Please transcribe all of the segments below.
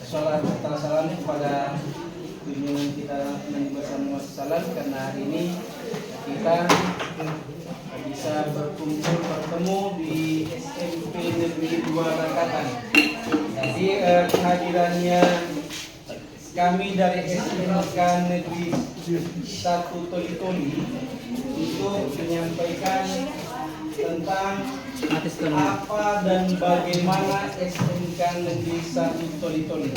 sholat salam pada kunjungan kita nanti bersama salam, karena hari ini kita bisa bertemu di SMP Negeri 2 Rakatan. Jadi kehadirannya kami dari SMK Negeri 1 Toli-Toli untuk menyampaikan tentang apa dan bagaimana SMK Negeri 1 Toli-Toli.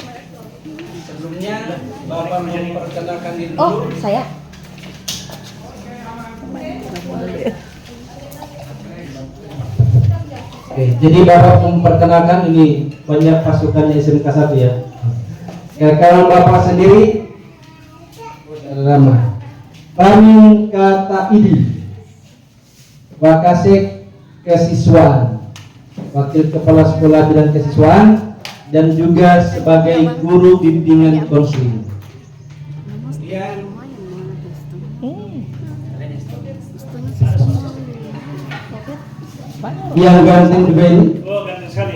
Sebelumnya Bapak memperkenalkan diri dulu. Oh, saya. Oke, jadi Bapak memperkenalkan ini banyak pasukannya SMK 1 ya. Kalau Bapak sendiri nama Pamin Kata Idi, Wakasek Kesiswaan, Wakil Kepala Sekolah Bidang Kesiswaan, dan juga sebagai guru bimbingan konseling. Yang ganteng juga ini. Oh, ganteng sekali.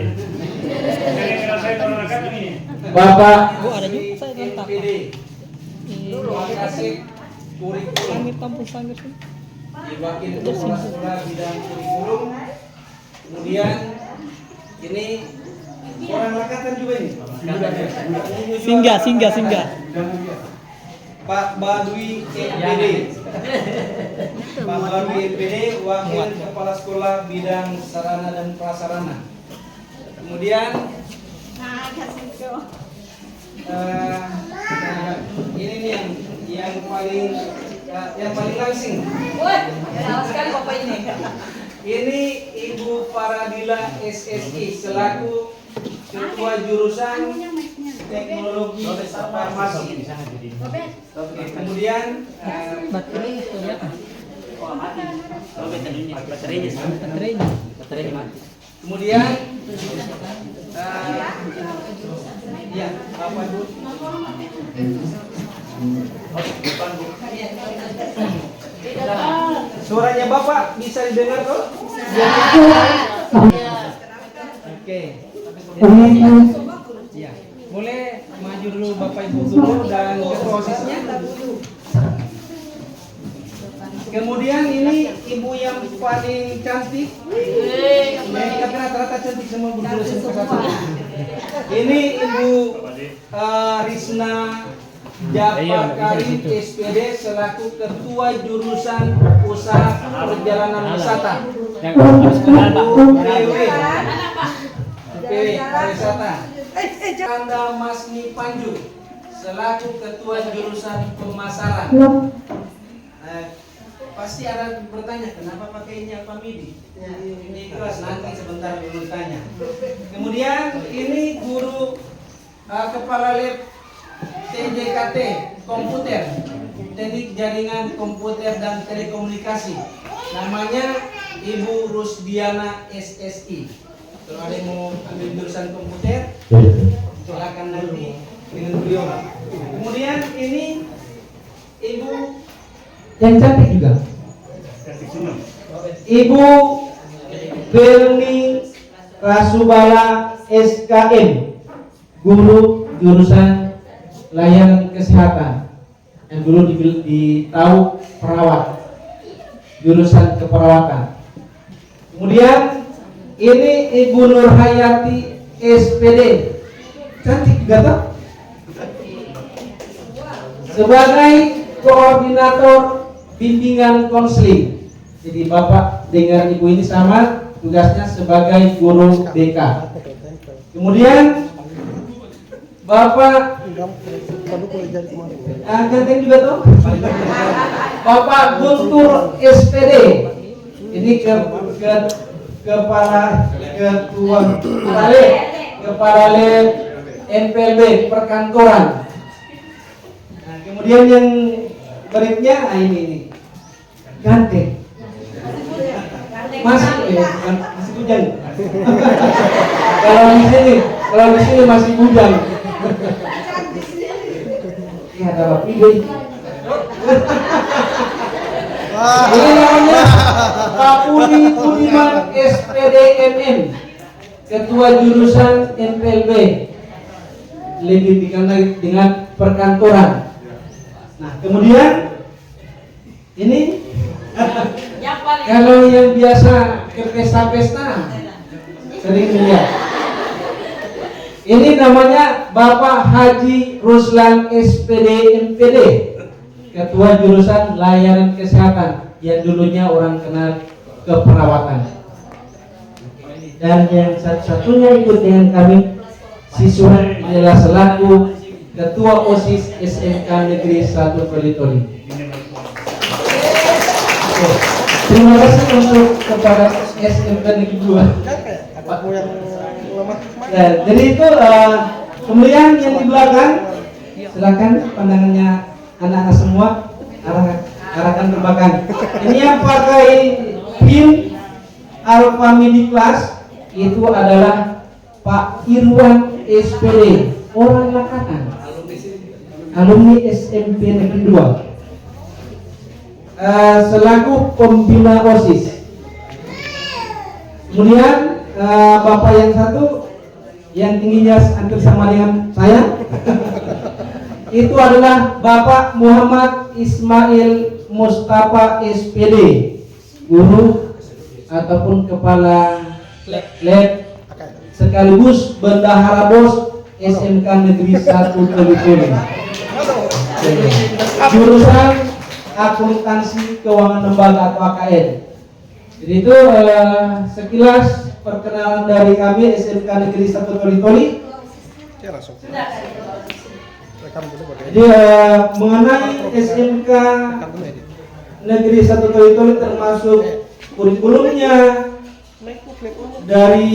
Saya ngerasain orang Rakatan ini. Bapak Ada juga saya tentang. Wakasek Kurikulum, Sangir kampus sangir sih. Wakil Kepala Sekolah Bidang Kurikulum. Kemudian ini orang Rakatan juga ini. Singgah. Pak Badui MPD. Pak Badui MPD, Wakil Kepala Sekolah Bidang Sarana dan Prasarana. Kemudian ini nih yang paling langsing. Sekali Bapak ini. Ini Ibu Faradila SSI selaku Ketua Jurusan Teknologi Farmasi. Oke, kemudian Baterai itu ya. Baterainya mati. kemudian ya Bapak Bu. Suaranya Bapak bisa didengar kok? Oke. Ya, boleh maju dulu Bapak Ibu dulu dan prosesnya. Kemudian ini ibu yang paling cantik. Tapi rata-rata cantik semua berdua satu. Ini Ibu Risna Japakari SPD selaku Ketua Jurusan Usaha Perjalanan Wisata. PW Pariwisata. Anda Masni Panju selaku Ketua Jurusan Pemasaran. Pasti ada bertanya kenapa pakai ini apa MIDI? Ini kelas nanti sebentar dulu tanya. Kemudian ini guru kepala lab TJKT komputer, teknik jaringan komputer dan telekomunikasi. Namanya Ibu Rusdiana SSI. Kalau ada yang mau ambil jurusan komputer, silakan nanti dengan beliau. Kemudian ini Ibu yang cantik juga, Ibu Berni Rasubala SKM, guru jurusan layanan kesehatan, yang dulu ditahu perawat, jurusan keperawatan. Kemudian ini Ibu Nurhayati SPD, cantik juga toh, sebagai koordinator bimbingan konseling. Jadi Bapak dengan Ibu ini sama tugasnya sebagai guru BK. Kemudian Bapak ganteng juga tuh. Bapak Guntur SPD. Ini kepala lab NPLB perkantoran. Nah, kemudian yang berikutnya ini ganteng. Masih bujang. Kalau di sini masih bujang. Ini ada Bapak Ibu. Ini namanya Pak Pudi Budiman SPD MM, Ketua Jurusan NPLB. lebih dikenal dengan perkantoran. Nah, kemudian ini Yang paling kalau yang biasa ke pesta-pesta sering melihat. Ini namanya Bapak Haji Ruslan SPD MPD, Ketua Jurusan Layanan Kesehatan yang dulunya orang kenal keperawatan. Dan yang satu-satunya ikut dengan kami siswa adalah selaku Ketua OSIS SMK Negeri 1 Toli-Toli. Terima kasih untuk kepada SMK Negeri 2. Ya, jadi itu kemudian yang di belakang silakan pandangannya anak-anak semua arahkan ke belakang. Ini yang pakai pin Alfa Midi Class itu adalah Pak Irwan SPD, orang Lakanan, alumni SMP Negeri 2, selaku pembina OSIS. Kemudian Bapak yang satu yang tingginya hampir sama dengan saya itu adalah Bapak Muhammad Ismail Mustafa SPD, guru ataupun kepala lab sekaligus bendahara bos SMK Negeri 1 Toli-Toli, jurusan akuntansi keuangan lembaga atau AKN. Jadi itu sekilas perkenalan dari kami SMK Negeri 1 Toli-Toli. Jadi mengenai SMK Negeri 1 Toli-Toli termasuk kurikulumnya dari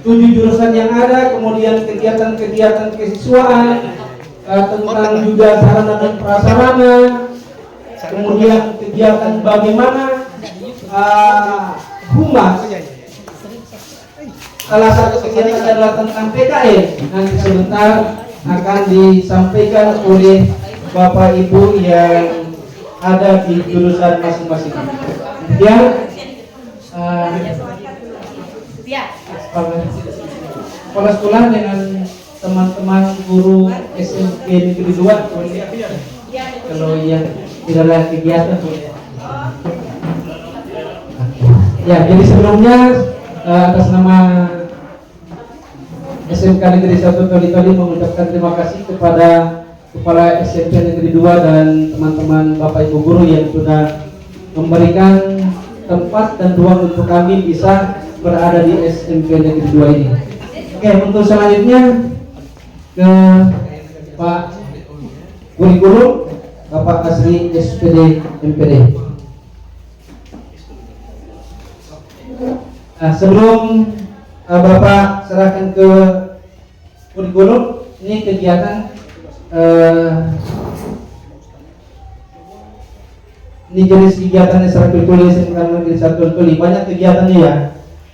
7 jurusan yang ada, kemudian kegiatan-kegiatan kesiswaan, tentang juga sarana dan prasarana, kemudian kegiatan bagaimana humas. Salah satu kegiatan adalah tentang PKN. Nanti sebentar akan disampaikan oleh Bapak Ibu yang ada di jurusan masing-masing. Kemudian kepala sekolah dengan teman-teman guru SMP Negeri 2 kalau yang tidak ada kegiatan ya. Jadi sebelumnya atas nama SMK Negeri 1 Toli-Toli mengucapkan terima kasih kepada Kepala SMP Negeri 2 dan teman-teman Bapak Ibu guru yang sudah memberikan tempat dan ruang untuk kami bisa berada di SMP Negeri 2 ini. Oke, untuk selanjutnya ke Pak Kurikulum Bapak Asri SPD MPD. Nah, sebelum Bapak serahkan ke kurikulum, ini kegiatan ini jenis kegiatan secara virtual SMK Negeri 1 Toli, banyak kegiatannya ya.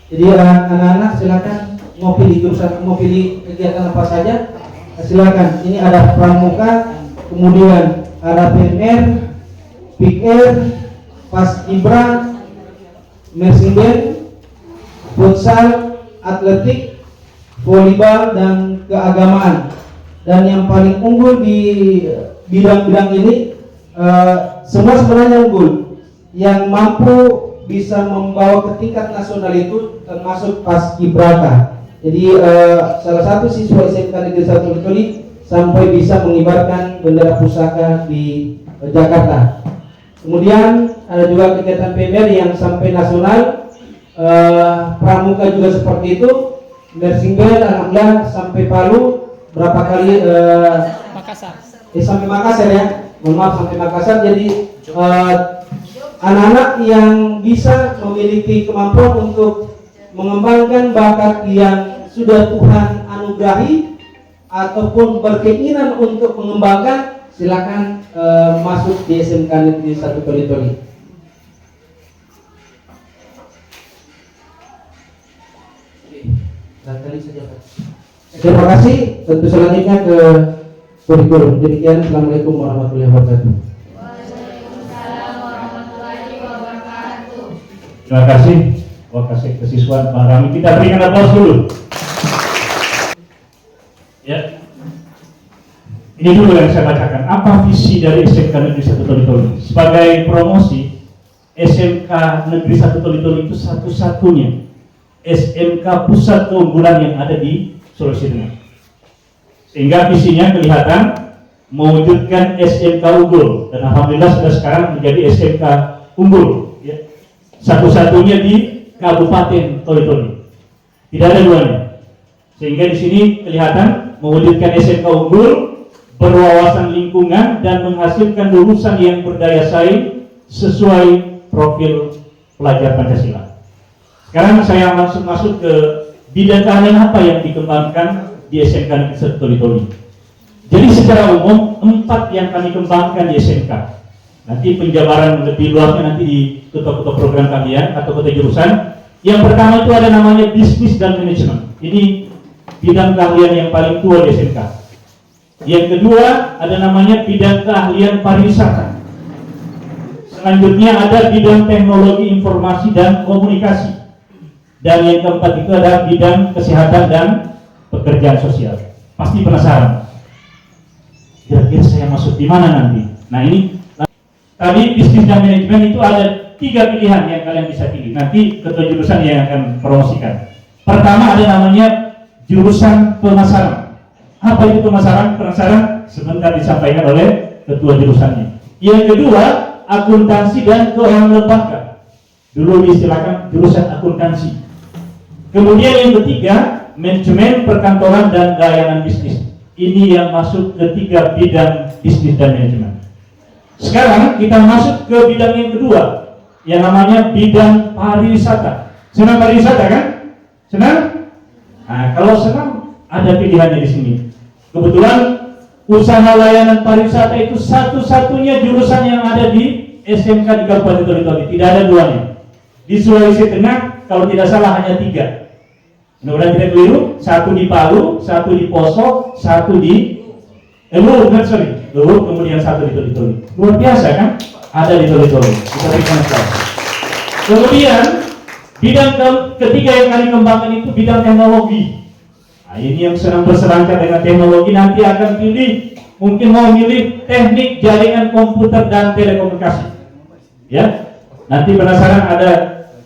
Jadi anak-anak silakan mau pilih jurusan, mau pilih kegiatan apa saja, silakan. Ini ada pramuka, kemudian ada PMR, PIKR, Paskibra, marching band, futsal, atletik, volleyball, dan keagamaan. Dan yang paling unggul di bidang-bidang ini semua sebenarnya unggul. Yang mampu bisa membawa ke tingkat nasional itu termasuk Paskibraka. Jadi salah satu siswa SMK Negeri 1 Toli sampai bisa mengibarkan bendera pusaka di Jakarta. Kemudian ada juga kegiatan PMR yang sampai nasional. Pramuka juga seperti itu. Marching band alhamdulillah sampai Palu, berapa kali Makassar. Sampai Makassar ya. Mohon maaf, sampai Makassar. Jadi anak-anak yang bisa memiliki kemampuan untuk mengembangkan bakat yang sudah Tuhan anugerahi ataupun berkeinginan untuk mengembangkan, silakan masuk di SMK Negeri 1 Toli-Toli. Terima kasih. Tentu selanjutnya ke kurikulum. Demikian, assalamualaikum warahmatullahi wabarakatuh. Terima kasih. Terima kasih kesiswaan Pak Rami. Kita berikan aplaus dulu. Ya. Ini dulu yang saya bacakan. Apa visi dari SMK Negeri 1 Toli-Toli? Sebagai promosi, SMK Negeri 1 Toli-Toli itu satu-satunya SMK pusat keunggulan yang ada di Sulawesi Tengah. Sehingga visinya kelihatan mewujudkan SMK unggul, dan alhamdulillah sudah sekarang menjadi SMK unggul, ya. Satu-satunya di Kabupaten Toli-Toli. Tidak ada duanya. Sehingga di sini kelihatan mewujudkan SMK unggul, berwawasan lingkungan dan menghasilkan lulusan yang berdaya saing sesuai profil pelajar Pancasila. Sekarang saya langsung masuk ke bidang keahlian apa yang dikembangkan di SMK Negeri 1 Toli-Toli. Jadi secara umum 4 yang kami kembangkan di SMK. Nanti penjabaran lebih luasnya nanti di ketua-ketua program kalian atau ketua jurusan. Yang pertama itu ada namanya bisnis dan manajemen. Ini bidang keahlian yang paling tua di SMK. Yang kedua ada namanya bidang keahlian pariwisata. Selanjutnya ada bidang teknologi informasi dan komunikasi. Dan yang keempat itu ada bidang kesehatan dan pekerjaan sosial. Pasti penasaran, kira-kira saya masuk di mana nanti? Nah ini tadi bisnis dan manajemen itu ada 3 pilihan yang kalian bisa pilih. Nanti ketua jurusan yang akan promosikan. Pertama ada namanya jurusan pemasaran. Apa itu pemasaran? Penasaran? Sebentar disampaikan oleh ketua jurusannya. Yang kedua, akuntansi dan keuangan lembaga. Dulu diistilahkan jurusan akuntansi. Kemudian yang ketiga, manajemen perkantoran dan layanan bisnis. Ini yang masuk ke 3 bidang bisnis dan manajemen. Sekarang kita masuk ke bidang yang kedua, yang namanya bidang pariwisata. Senang pariwisata kan? Senang? Nah, kalau senang ada pilihannya di sini. Kebetulan usaha layanan pariwisata itu satu-satunya jurusan yang ada di SMK di Kabupaten Toli-Toli. Tidak ada duanya. Di Sulawesi Tengah kalau tidak salah hanya 3. Mudah-mudahan tidak keliru. 1 di Palu, 1 di Poso, 1 di Luhur, kemudian 1 di Toli-Toli. Luar biasa kan? Ada di Toli-Toli. Kita berikan aplaus. Kemudian bidang ketiga yang kami kembangkan itu bidang teknologi. Nah, ini yang sedang berselancar dengan teknologi nanti akan pilih, mungkin mau milih teknik jaringan komputer dan telekomunikasi. Ya, nanti penasaran ada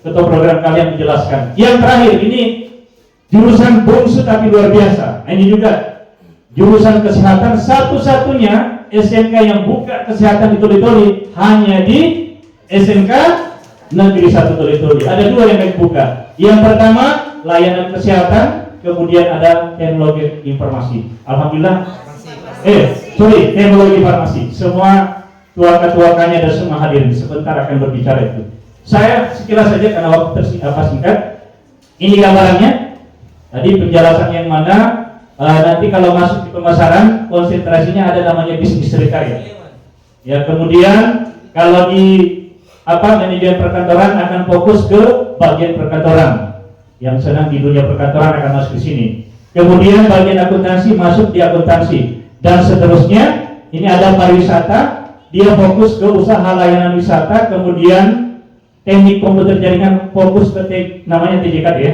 ketua program kalian menjelaskan. Yang terakhir ini jurusan bungsu tapi luar biasa. Nah, ini juga jurusan kesehatan, satu-satunya SMK yang buka kesehatan di Toli-Toli hanya di SMK Negeri 1 Toli-Toli. Ada 2 yang kami buka. Yang pertama layanan kesehatan, kemudian ada teknologi informasi. Alhamdulillah. Teknologi farmasi. Semua tuakan-tuakannya dan semua hadirin sebentar akan berbicara itu. Saya sekilas saja karena waktu singkat. Ini gambarannya. Tadi penjelasan yang mana nanti kalau masuk di pemasaran konsentrasinya ada namanya bisnis retail. Ya, kemudian kalau di manajemen perkantoran akan fokus ke bagian perkantoran. Yang senang di dunia perkantoran akan masuk ke sini. Kemudian bagian akuntansi masuk di akuntansi dan seterusnya. Ini ada pariwisata, dia fokus ke usaha layanan wisata. Kemudian teknik komputer jaringan fokus ke namanya TJKD ya.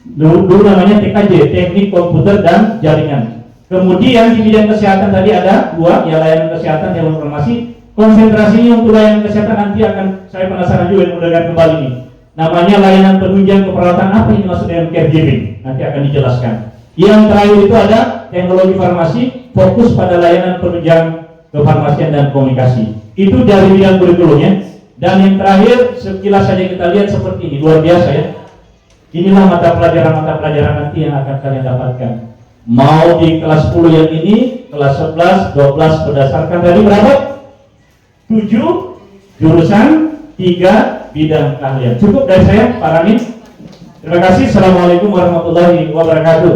Dulu namanya TKJ, teknik komputer dan jaringan. Kemudian di bidang kesehatan tadi ada 2, ya layanan kesehatan dan informasi. Konsentrasinya untuk layanan kesehatan nanti akan saya penasaran juga yang mendengar kembali ini. Namanya layanan penunjang keperawatan. Apa yang dimaksud dengan caregiving? Nanti akan dijelaskan. Yang terakhir itu ada teknologi farmasi, fokus pada layanan penunjang kefarmasian dan komunikasi. Itu dari bidang kurikulumnya. Dan yang terakhir sekilas saja kita lihat seperti ini, luar biasa ya. Inilah mata pelajaran nanti yang akan kalian dapatkan. Mau di kelas 10 yang ini, kelas 11, 12 berdasarkan dari berapa? 7 jurusan, 3 bidang keahlian. Cukup dari saya, Pak Ramin. Terima kasih. Assalamualaikum warahmatullahi wabarakatuh.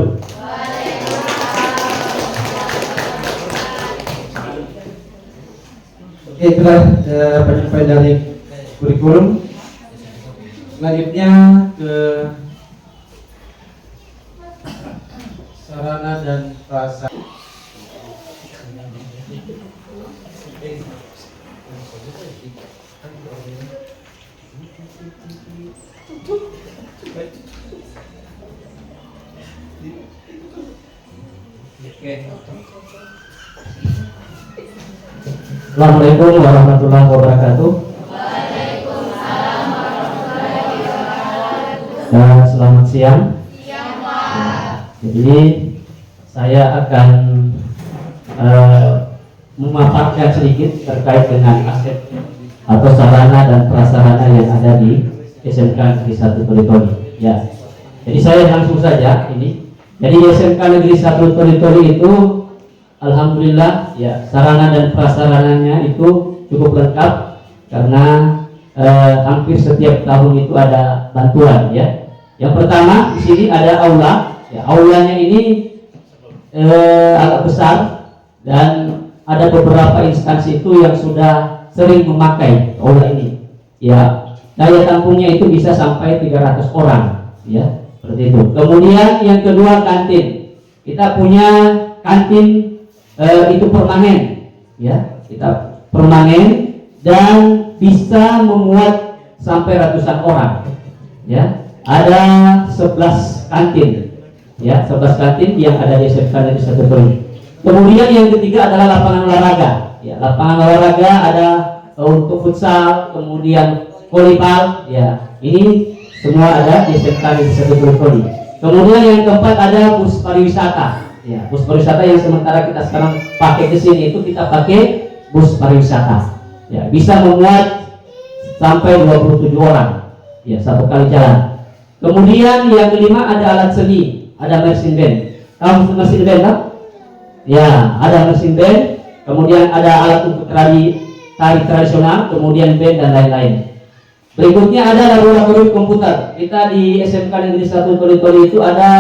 Oke, itulah penyampaian dari kurikulum. Selanjutnya ke sarana dan prasarana. Oke. Assalamualaikum warahmatullahi wabarakatuh. Selamat siang. Jadi saya akan memaparkan sedikit terkait dengan aset atau sarana dan prasarana yang ada di SMK Negeri 1 Toli-Toli. Ya. Jadi saya langsung saja ini. Jadi di SMK Negeri 1 Toli-Toli itu alhamdulillah ya sarana dan prasarananya itu cukup lengkap karena hampir setiap tahun itu ada bantuan ya. Yang pertama di sini ada aula. Ya, aulanya ini agak besar dan ada beberapa instansi itu yang sudah sering memakai aula ini. Ya, daya tampungnya itu bisa sampai 300 orang. Ya, seperti itu. Kemudian yang kedua kantin. Kita punya kantin itu permanen. Ya, kita permanen dan bisa memuat sampai ratusan orang. Ya. Ada 11 kantin, ya 11 kantin yang ada di SMK Negeri 1 Toli. Kemudian yang ketiga adalah lapangan olahraga. Ya, lapangan olahraga ada untuk futsal, kemudian volleyball. Ya, ini semua ada di SMK Negeri 1 Toli. Kemudian yang keempat ada bus pariwisata. Ya, bus pariwisata yang sementara kita sekarang pakai ke sini itu kita pakai bus pariwisata. Ya, bisa memuat sampai 27 orang. Ya, satu kali jalan. Kemudian yang kelima ada alat seni, ada marching band. Tahu marching band kan? Ya, ada marching band. Kemudian ada alat untuk tari tradisional, kemudian band dan lain-lain. Berikutnya ada laboratorium komputer. Kita di SMK Negeri 1 Toli-Toli itu ada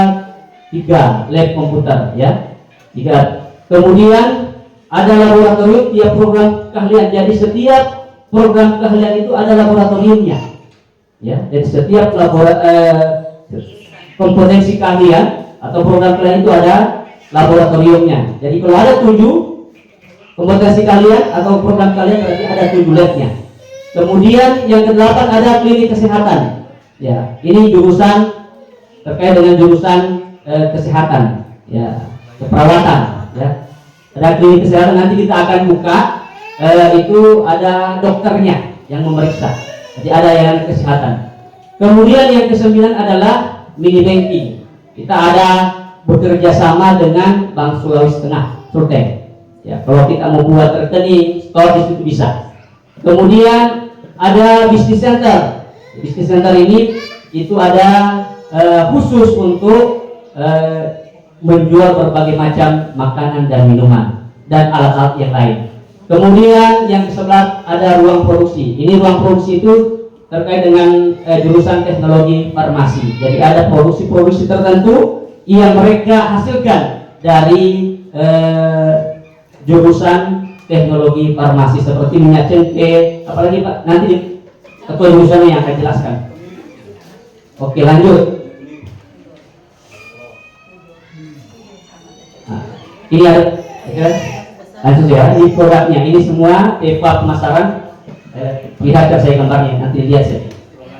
3 lab komputer, ya. 3. Kemudian ada laboratorium tiap program keahlian. Jadi setiap program keahlian itu ada laboratoriumnya. Ya, jadi setiap kompetensi keahlian atau program keahlian itu ada laboratoriumnya. Jadi kalau ada 7 kompetensi keahlian atau program keahlian berarti ada 7 labnya. Kemudian yang ke-8 ada klinik kesehatan. Ya, ini jurusan terkait dengan jurusan kesehatan, ya, keperawatan. Ya, ada klinik kesehatan nanti kita akan buka. Itu ada dokternya yang memeriksa. Jadi ada yang kesehatan. Kemudian yang ke-9 adalah mini banking. Kita ada bekerja sama dengan Bank Sulawesi Tengah, Sulteng. Ya, kalau kita mau buat rekening, store di situ bisa. Kemudian ada business center. Business center ini itu ada khusus untuk menjual berbagai macam makanan dan minuman dan alat-alat yang lain. Kemudian yang ke-11 ada ruang produksi. Ini ruang produksi itu terkait dengan jurusan teknologi farmasi. Jadi ada produksi-produksi tertentu yang mereka hasilkan dari jurusan teknologi farmasi seperti minyak cengkeh, apalagi Pak, nanti ketua jurusannya yang akan jelaskan. Oke, lanjut. Nah, ini ada langsung ya, ini produknya, ini semua EVA pemasaran. Lihat saya gambarnya, nanti lihat saja.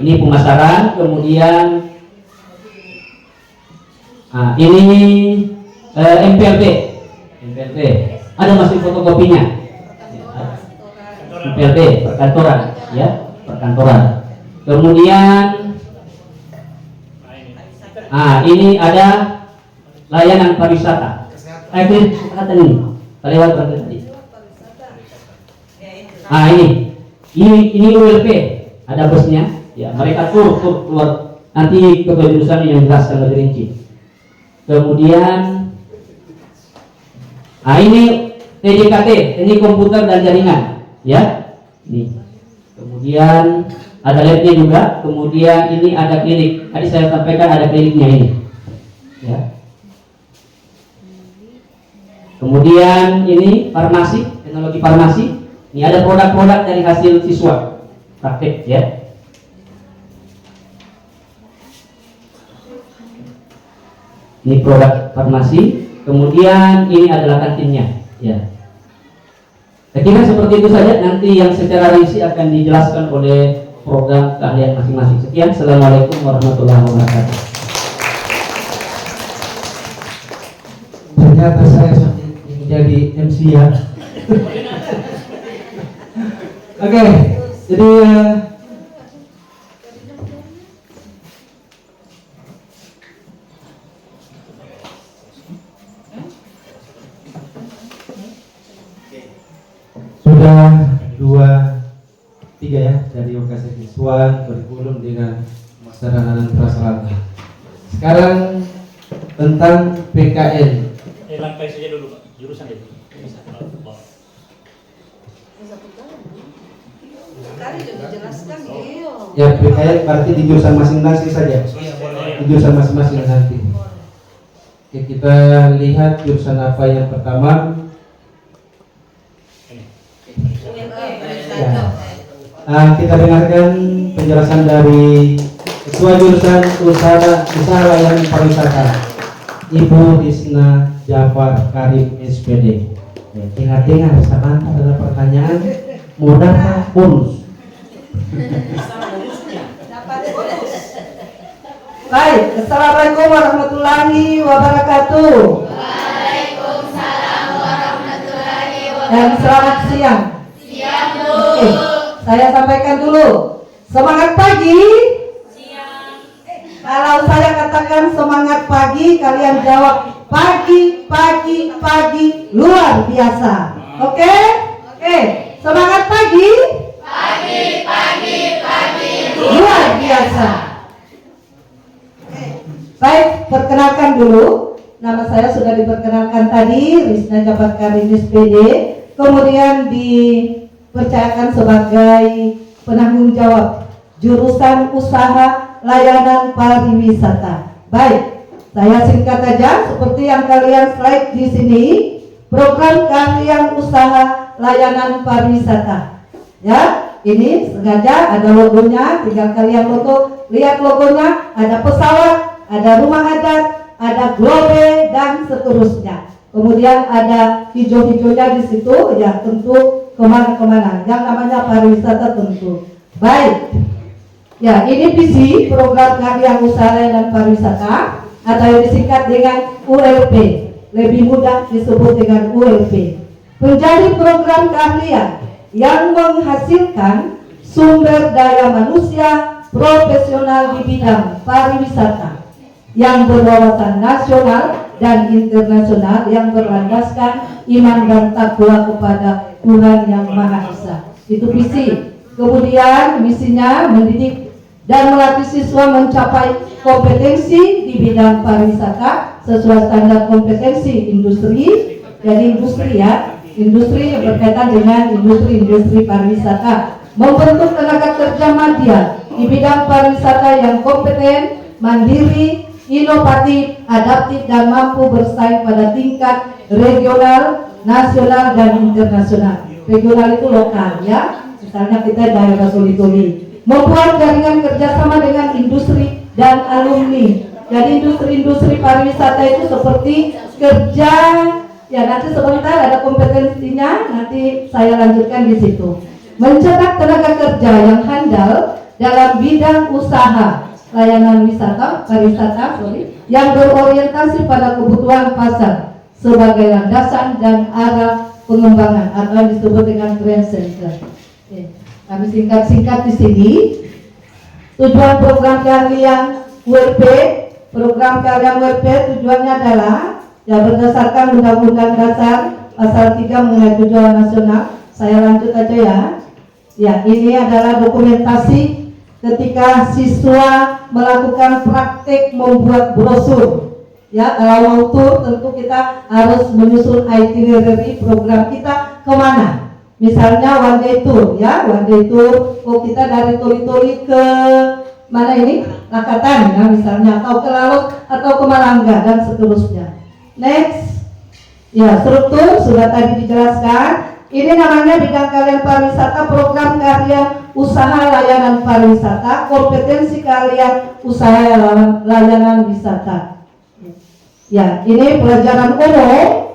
Ini pemasaran, kemudian ini MPLP. Ada masih fotokopinya. MPLP perkantoran, ya, perkantoran. Kemudian ini ada layanan pariwisata. Kesehatan ini. Lewat tadi. Ini ULP, ada busnya. Ya, mereka tur keluar. Nanti ketua jurusan yang jelaskan lebih rinci. Kemudian, ini TDKT, ini komputer dan jaringan, ya. Ini. Kemudian ada labnya juga. Kemudian ini ada klinik. Tadi saya sampaikan ada kliniknya ini. Ya. Kemudian ini farmasi, teknologi farmasi. Ini ada produk-produk dari hasil siswa praktek, ya. Ini produk farmasi. Kemudian ini adalah kantinnya, ya. Saya kira seperti itu saja. Nanti yang secara rinci akan dijelaskan oleh program keahlian masing-masing. Sekian. Assalamualaikum warahmatullahi wabarakatuh. ternyata saya yang jadi MC ya. Oke, jadi sudah 2-3 ya dari edukasi siswa, kurikulum dengan sarana dan prasarana. Sekarang tentang PKN. Langkai saja dulu Pak, jurusan itu. Tadi sudah dijelaskan dia. Ya PKN berarti di jurusan masing-masing saja. Di jurusan masing-masing nanti. Oke, kita lihat jurusan apa yang pertama. Ya. Kita dengarkan penjelasan dari Ketua Jurusan Usaha Layanan Pariwisata, Ibu Risna Jafar Karim SPD. Dengar-dengar, sebentar ada pertanyaan. Mau dapat bonus? Baik, assalamualaikum warahmatullahi wabarakatuh. Waalaikumsalam warahmatullahi wabarakatuh. Dan selamat siang. Siang Bu. Oke, saya sampaikan dulu. Semangat pagi. Siang. Kalau saya katakan semangat pagi, kalian jawab pagi, pagi, pagi, luar biasa. Oke? Oke, semangat pagi. Pagi, pagi, pagi. Luar biasa. Baik, perkenalkan dulu. Nama saya sudah diperkenalkan tadi, Risna Jafar Karim SPD. Kemudian dipercayakan sebagai penanggung jawab jurusan usaha layanan pariwisata. Baik, saya singkat saja seperti yang kalian slide di sini. Program kalian usaha layanan pariwisata. Ya, ini sengaja ada logonya, tinggal kalian lihat logonya, ada pesawat, ada rumah adat, ada globe dan seterusnya. Kemudian ada hijau-hijaunya di situ, ya tentu kemana-kemana. Yang namanya pariwisata tentu. Baik, ya ini visi program kalian usaha layanan pariwisata atau yang disingkat dengan ULP. Lebih mudah disebut dengan ULP. Menjadi program keahlian yang menghasilkan sumber daya manusia profesional di bidang pariwisata yang berwawasan nasional dan internasional yang berlandaskan iman dan takwa kepada Tuhan Yang Maha Esa. Itu visi. Kemudian misinya mendidik dan melatih siswa mencapai kompetensi di bidang pariwisata sesuai standar kompetensi industri. Jadi industri ya, industri yang berkaitan dengan industri pariwisata, membentuk tenaga kerja media di bidang pariwisata yang kompeten, mandiri, inovatif, adaptif dan mampu bersaing pada tingkat regional, nasional dan internasional. Regional itu lokal ya, misalnya kita daerah Toli-Toli. Membuat jaringan kerjasama dengan industri dan alumni. Jadi industri pariwisata itu seperti kerja. Ya nanti sebentar ada kompetensinya, nanti saya lanjutkan di situ. Mencetak tenaga kerja yang handal dalam bidang usaha layanan pariwisata yang berorientasi pada kebutuhan pasar sebagai landasan dan arah pengembangan atau yang disebut dengan trend center. Kami singkat-singkat di sini. Tujuan program kalian ULP, program kalian ULP tujuannya adalah ya berdasarkan Undang-Undang Dasar Pasal 3 mengenai tujuan nasional. Saya lanjut aja ya. Ya, ini adalah dokumentasi ketika siswa melakukan praktek membuat brosur. Ya, kalau mau tur tentu kita harus menyusun itinerary program kita kemana. Misalnya one day tour, ya one day tour. Oh kita dari Toli-Toli ke mana ini? Lakatan, ya misalnya, atau ke Lalut atau ke Malangga dan seterusnya. Next, ya struktur sudah tadi dijelaskan. Ini namanya bidang kalian pariwisata, program kalian usaha layanan pariwisata, kompetensi kalian usaha layanan wisata. Ya, ini pelajaran umum.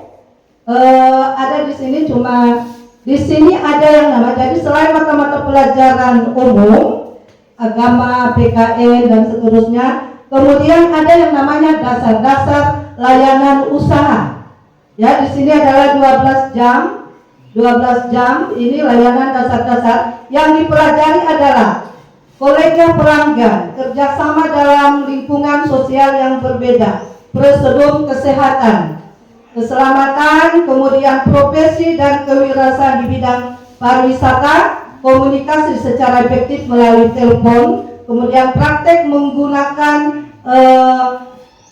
Ada di sini cuma di sini ada yang nama. Jadi selain mata-mata pelajaran umum, agama, PKN dan seterusnya, kemudian ada yang namanya dasar-dasar layanan usaha. Ya, di sini adalah 12 jam. 12 jam ini layanan dasar-dasar. Yang dipelajari adalah kolega pelanggan, kerjasama dalam lingkungan sosial yang berbeda, prosedur kesehatan, keselamatan, kemudian profesi dan kewirausahaan di bidang pariwisata, komunikasi secara efektif melalui telepon, kemudian praktek menggunakan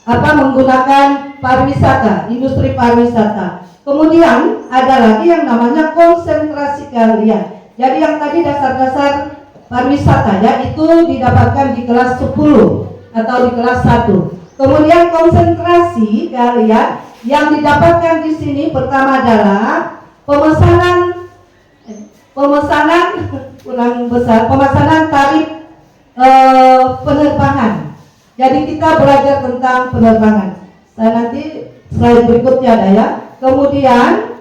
menggunakan pariwisata, industri pariwisata. Kemudian ada lagi yang namanya konsentrasi keahlian. Jadi yang tadi dasar-dasar pariwisata ya itu didapatkan di kelas 10 atau di kelas 1. Kemudian konsentrasi keahlian yang didapatkan di sini pertama adalah pemesanan tarif penerbangan. Jadi kita belajar tentang penerbangan. Saya nanti slide berikutnya ada ya. Kemudian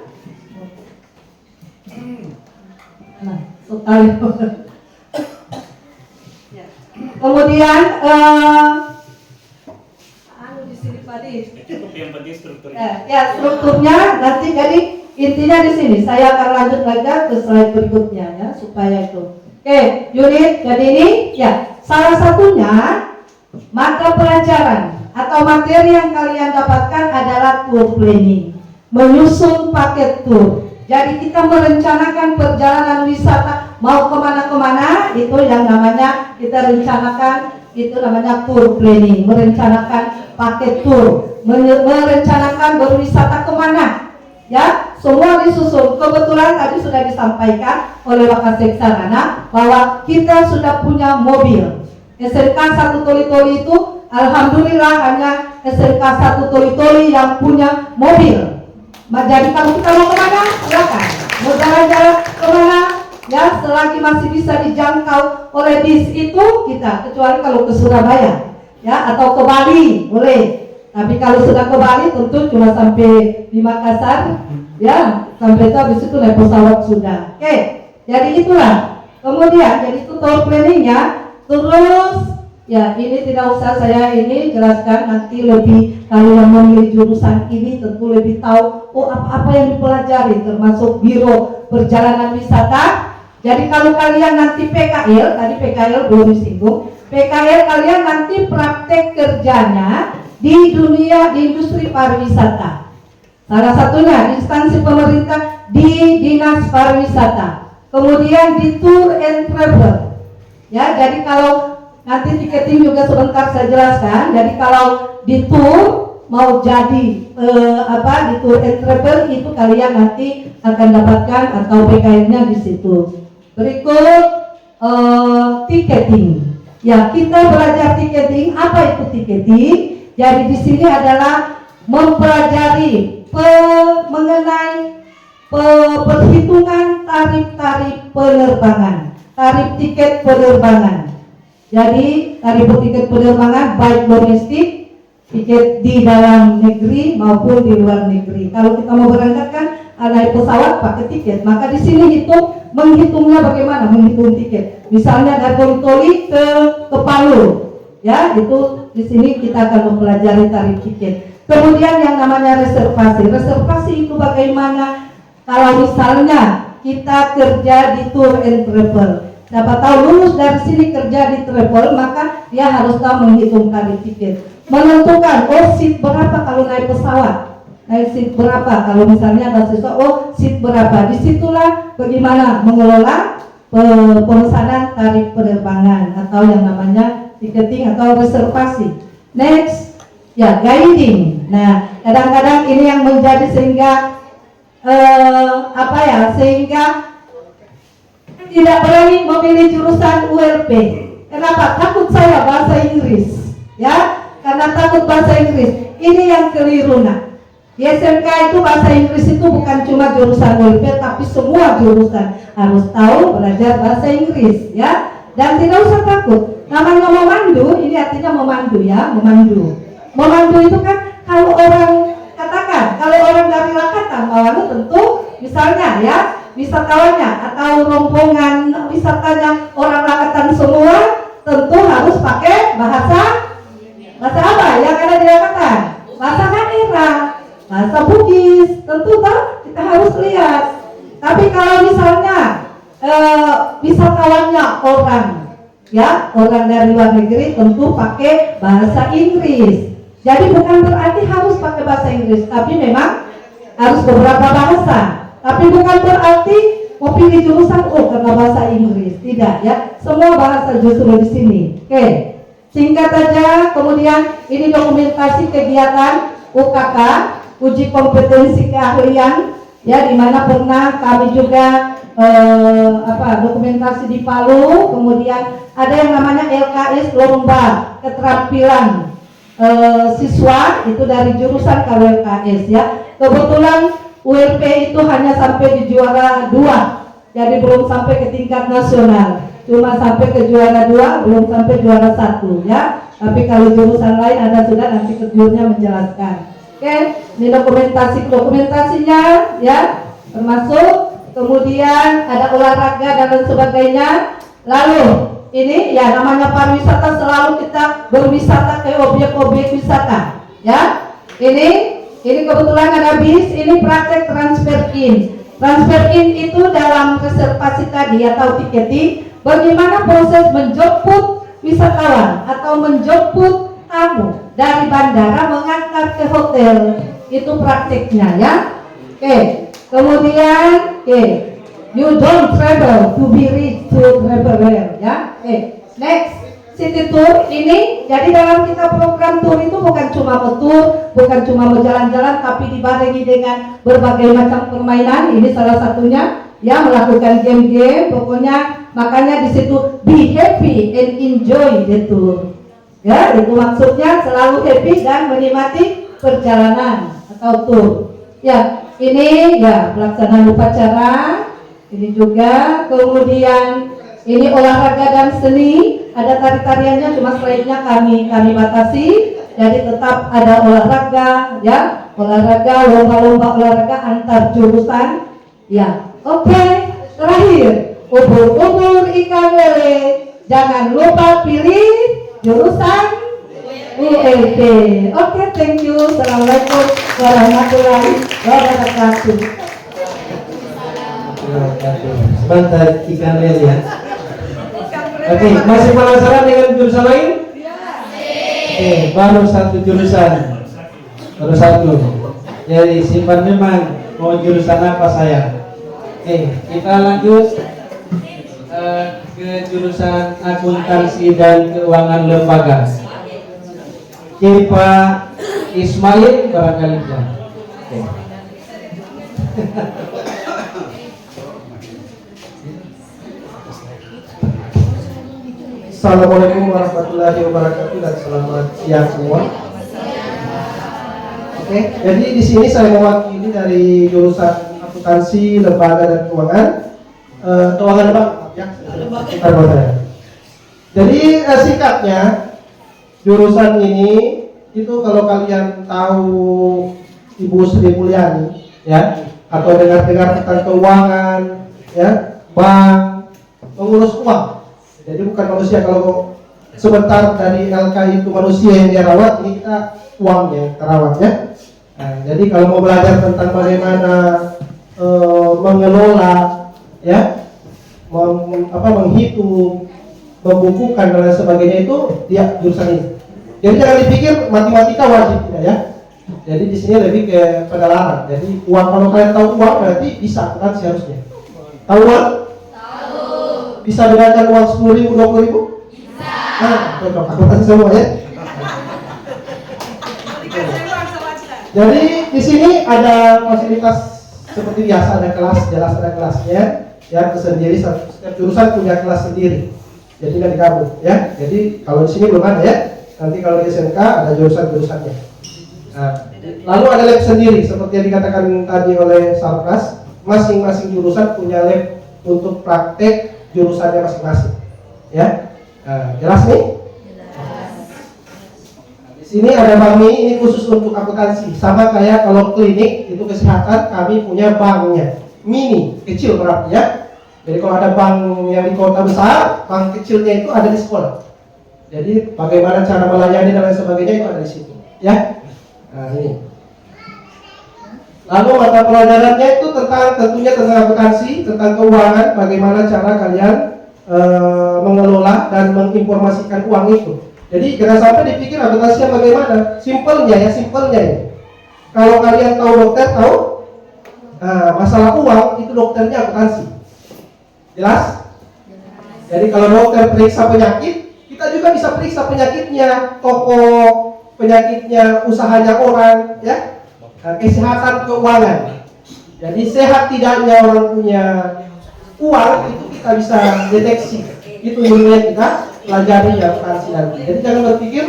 kemudian di sini tadi yang penting struktur. ya strukturnya nanti jadi intinya di sini. Saya akan lanjut lagi ke slide berikutnya ya supaya itu. Oke, unit jadi ini ya salah satunya mata pelajaran atau materi yang kalian dapatkan adalah tour planning, menyusun paket tour. Jadi kita merencanakan perjalanan wisata mau kemana-kemana, itu yang namanya kita rencanakan, itu namanya tour planning, merencanakan paket tour, merencanakan berwisata kemana, ya semua disusun. Kebetulan tadi sudah disampaikan oleh Wakasek Sarana bahwa kita sudah punya mobil. SMK 1 Toli-Toli itu alhamdulillah hanya SMK 1 Toli-Toli yang punya mobil. Jadi kalau kita mau kemana, silakan. Mau jalan-jalan kemana, ya selagi masih bisa dijangkau oleh bis itu kita, kecuali kalau ke Surabaya, ya atau ke Bali boleh. Tapi kalau sudah ke Bali tentu cuma sampai di Makassar, ya sampai itu habis itu naik pesawat sudah. Oke, jadi itulah. Kemudian jadi itu tour planningnya. Terus ya ini tidak usah saya ini jelaskan, nanti lebih kalau yang memilih jurusan ini tentu lebih tahu apa yang dipelajari termasuk biro perjalanan wisata. Jadi kalau kalian nanti PKL, tadi PKL belum disinggung, PKL kalian nanti praktek kerjanya di dunia di industri pariwisata. Salah satunya instansi pemerintah di dinas pariwisata, kemudian di tour and travel. Ya, jadi kalau nanti tiketing juga sebentar saya jelaskan. Jadi kalau di tour mau jadi di tour and travel itu kalian nanti akan dapatkan atau PKN-nya di situ. Berikut tiketing. Ya, kita belajar tiketing. Apa itu tiketing? Jadi di sini adalah mempelajari mengenai perhitungan tarif-tarif penerbangan. Tarif tiket penerbangan. Jadi tarif tiket penerbangan baik domestik, tiket di dalam negeri maupun di luar negeri. Kalau kita mau berangkatkan naik pesawat pakai tiket, maka di sini menghitungnya bagaimana menghitung tiket. Misalnya dari Toli ke Palu, ya itu di sini kita akan mempelajari tarif tiket. Kemudian yang namanya reservasi. Reservasi itu bagaimana kalau misalnya kita kerja di tour and travel. Siapa tahu lulus dari sini kerja di travel, maka dia harus tahu menghitung tarif tiket, menentukan seat berapa kalau naik pesawat, naik seat berapa kalau misalnya ada siswa, seat berapa. Disitulah bagaimana mengelola pemesanan tarif penerbangan atau yang namanya tiketing atau reservasi. Next, ya guiding. Nah, kadang-kadang ini yang menjadi sehingga sehingga tidak berani memilih jurusan ULP. Kenapa? Takut saya bahasa Inggris, ya, karena takut bahasa Inggris. Ini yang keliru. Nah, di SMK itu bahasa Inggris itu bukan cuma jurusan ULP, tapi semua jurusan harus tahu belajar bahasa Inggris, ya. Dan tidak usah takut. Namanya memandu, ini artinya memandu, ya, memandu. Memandu itu kan kalau orang katakan, kalau orang dari Lakatan Mawalu tentu, misalnya, ya. Wisatawannya atau rombongan wisatanya orang Lakatan semua tentu harus pakai bahasa apa yang ada di Lakatan, bahasa daerah. bahasa Bugis, tentu tak kita harus lihat. Tapi kalau misalnya wisatawannya orang dari luar negeri, tentu pakai bahasa Inggris. Jadi bukan berarti harus pakai bahasa Inggris, tapi memang harus beberapa bahasa. Tapi bukan berarti mau pilih jurusan karena bahasa Inggris, tidak ya. Semua bahasa justru di sini. Oke, singkat aja. Kemudian ini dokumentasi kegiatan UKK, uji kompetensi keahlian, ya, di mana pernah kami juga dokumentasi di Palu. Kemudian ada yang namanya LKS, lomba keterampilan siswa, itu dari jurusan KWLKS ya. Kebetulan ULP itu hanya sampai di juara 2, jadi belum sampai ke tingkat nasional, cuma sampai ke juara 2, belum sampai juara 1 ya. Tapi kalau jurusan lain ada sudah, nanti kejurunya menjelaskan. Oke, ini dokumentasinya ya, termasuk kemudian ada olahraga dan lain sebagainya. Lalu ini ya namanya pariwisata, selalu kita berwisata ke objek-objek wisata ya. Ini kebetulan ada bis, ini praktek transfer in. Transfer in itu dalam reservasi tadi atau tiketing, bagaimana proses menjemput wisatawan atau menjemput tamu dari bandara mengantar ke hotel, itu prakteknya ya. Oke, kemudian you don't travel to be rich, to travel well ya. Next, city tour ini, jadi dalam kita program tour itu bukan cuma bertur, bukan cuma berjalan-jalan, tapi dibarengi dengan berbagai macam permainan. Ini salah satunya ya, melakukan game-game. Pokoknya makanya di situ be happy and enjoy the tour. Ya, itu maksudnya selalu happy dan menikmati perjalanan atau tour. Ya, ini ya pelaksanaan upacara. Ini juga, kemudian ini olahraga dan seni. Ada tari-tariannya, cuma slide-nya kami batasi. Jadi tetap ada olahraga ya, olahraga, lomba-lomba olahraga antar jurusan ya. Oke, terakhir ubur-ubur ikan lele, jangan lupa pilih jurusan ULP. Oke, thank you. Assalamualaikum warahmatullahi wabarakatuh. Sebentar, ikan lele ya. Oke, masih penasaran dengan jurusan lain? Oke, baru satu jurusan, baru satu. Jadi simpan memang mau jurusan apa saya. Oke, kita lanjut ke jurusan akuntansi dan keuangan lembaga. Oke, Pak Ismail barangkali ya. Oke. Assalamualaikum warahmatullahi wabarakatuh dan selamat siang semua. Oke, jadi di sini saya mewakili dari jurusan akuntansi, lembaga dan keuangan. Keuangan apa? Ya, saya. Jadi singkatnya jurusan ini itu kalau kalian tahu Ibu Sri Mulyani ya, atau dengar-dengar tentang keuangan ya, bank, mengurus uang. Jadi bukan manusia, kalau sebentar dari LK itu manusia yang dia rawat, ini kita uangnya terawat ya. Nah, jadi kalau mau belajar tentang bagaimana mengelola ya, menghitung, membukukan dan lain sebagainya, itu dia jurusan ini. Jadi jangan dipikir matematika wajib, tidak ya. Jadi di sini lebih ke penalaran. Jadi uang, kalau kalian tahu uang berarti bisa kan seharusnya. Tahu uang? Bisa bedakan uang 10.000, 20.000? Bisa. Nah, cocok. Aku kasih semua ya. Jadi di sini ada fasilitas seperti biasa, ada kelas, jelas ada kelasnya, ya tersendiri. Setiap jurusan punya kelas sendiri. Jadi nggak digabung, ya. Jadi kalau di sini belum ada ya. Nanti kalau di SMK ada jurusan-jurusannya. Nah, lalu ada lab sendiri, seperti yang dikatakan tadi oleh Sarkas. Masing-masing jurusan punya lab untuk praktek jurusannya masing-masing, ya. Nah, jelas nih? Jelas. Di sini ada bank ini khusus untuk akuntansi, sama kayak kalau klinik itu kesehatan, kami punya banknya, mini, kecil berarti ya. Jadi kalau ada bank yang di kota besar, bank kecilnya itu ada di sekolah. Jadi bagaimana cara melayani dan lain sebagainya itu ada di situ, ya. Nah ini. Lalu mata pelajarannya itu tentunya tentang akuntansi, tentang keuangan, bagaimana cara kalian mengelola dan menginformasikan uang itu. Jadi jangan sampai dipikir akuntansinya bagaimana. Simpelnya ya. Kalau kalian tahu dokter, tahu masalah uang itu dokternya akuntansi. Jelas? Jadi kalau dokter periksa penyakit, kita juga bisa periksa penyakitnya, toko penyakitnya, usahanya orang, ya, kesehatan keuangan. Jadi sehat tidaknya orang punya uang itu kita bisa deteksi. Itu ilmu yang kita pelajari ya akuntansi nanti. Jadi jangan berpikir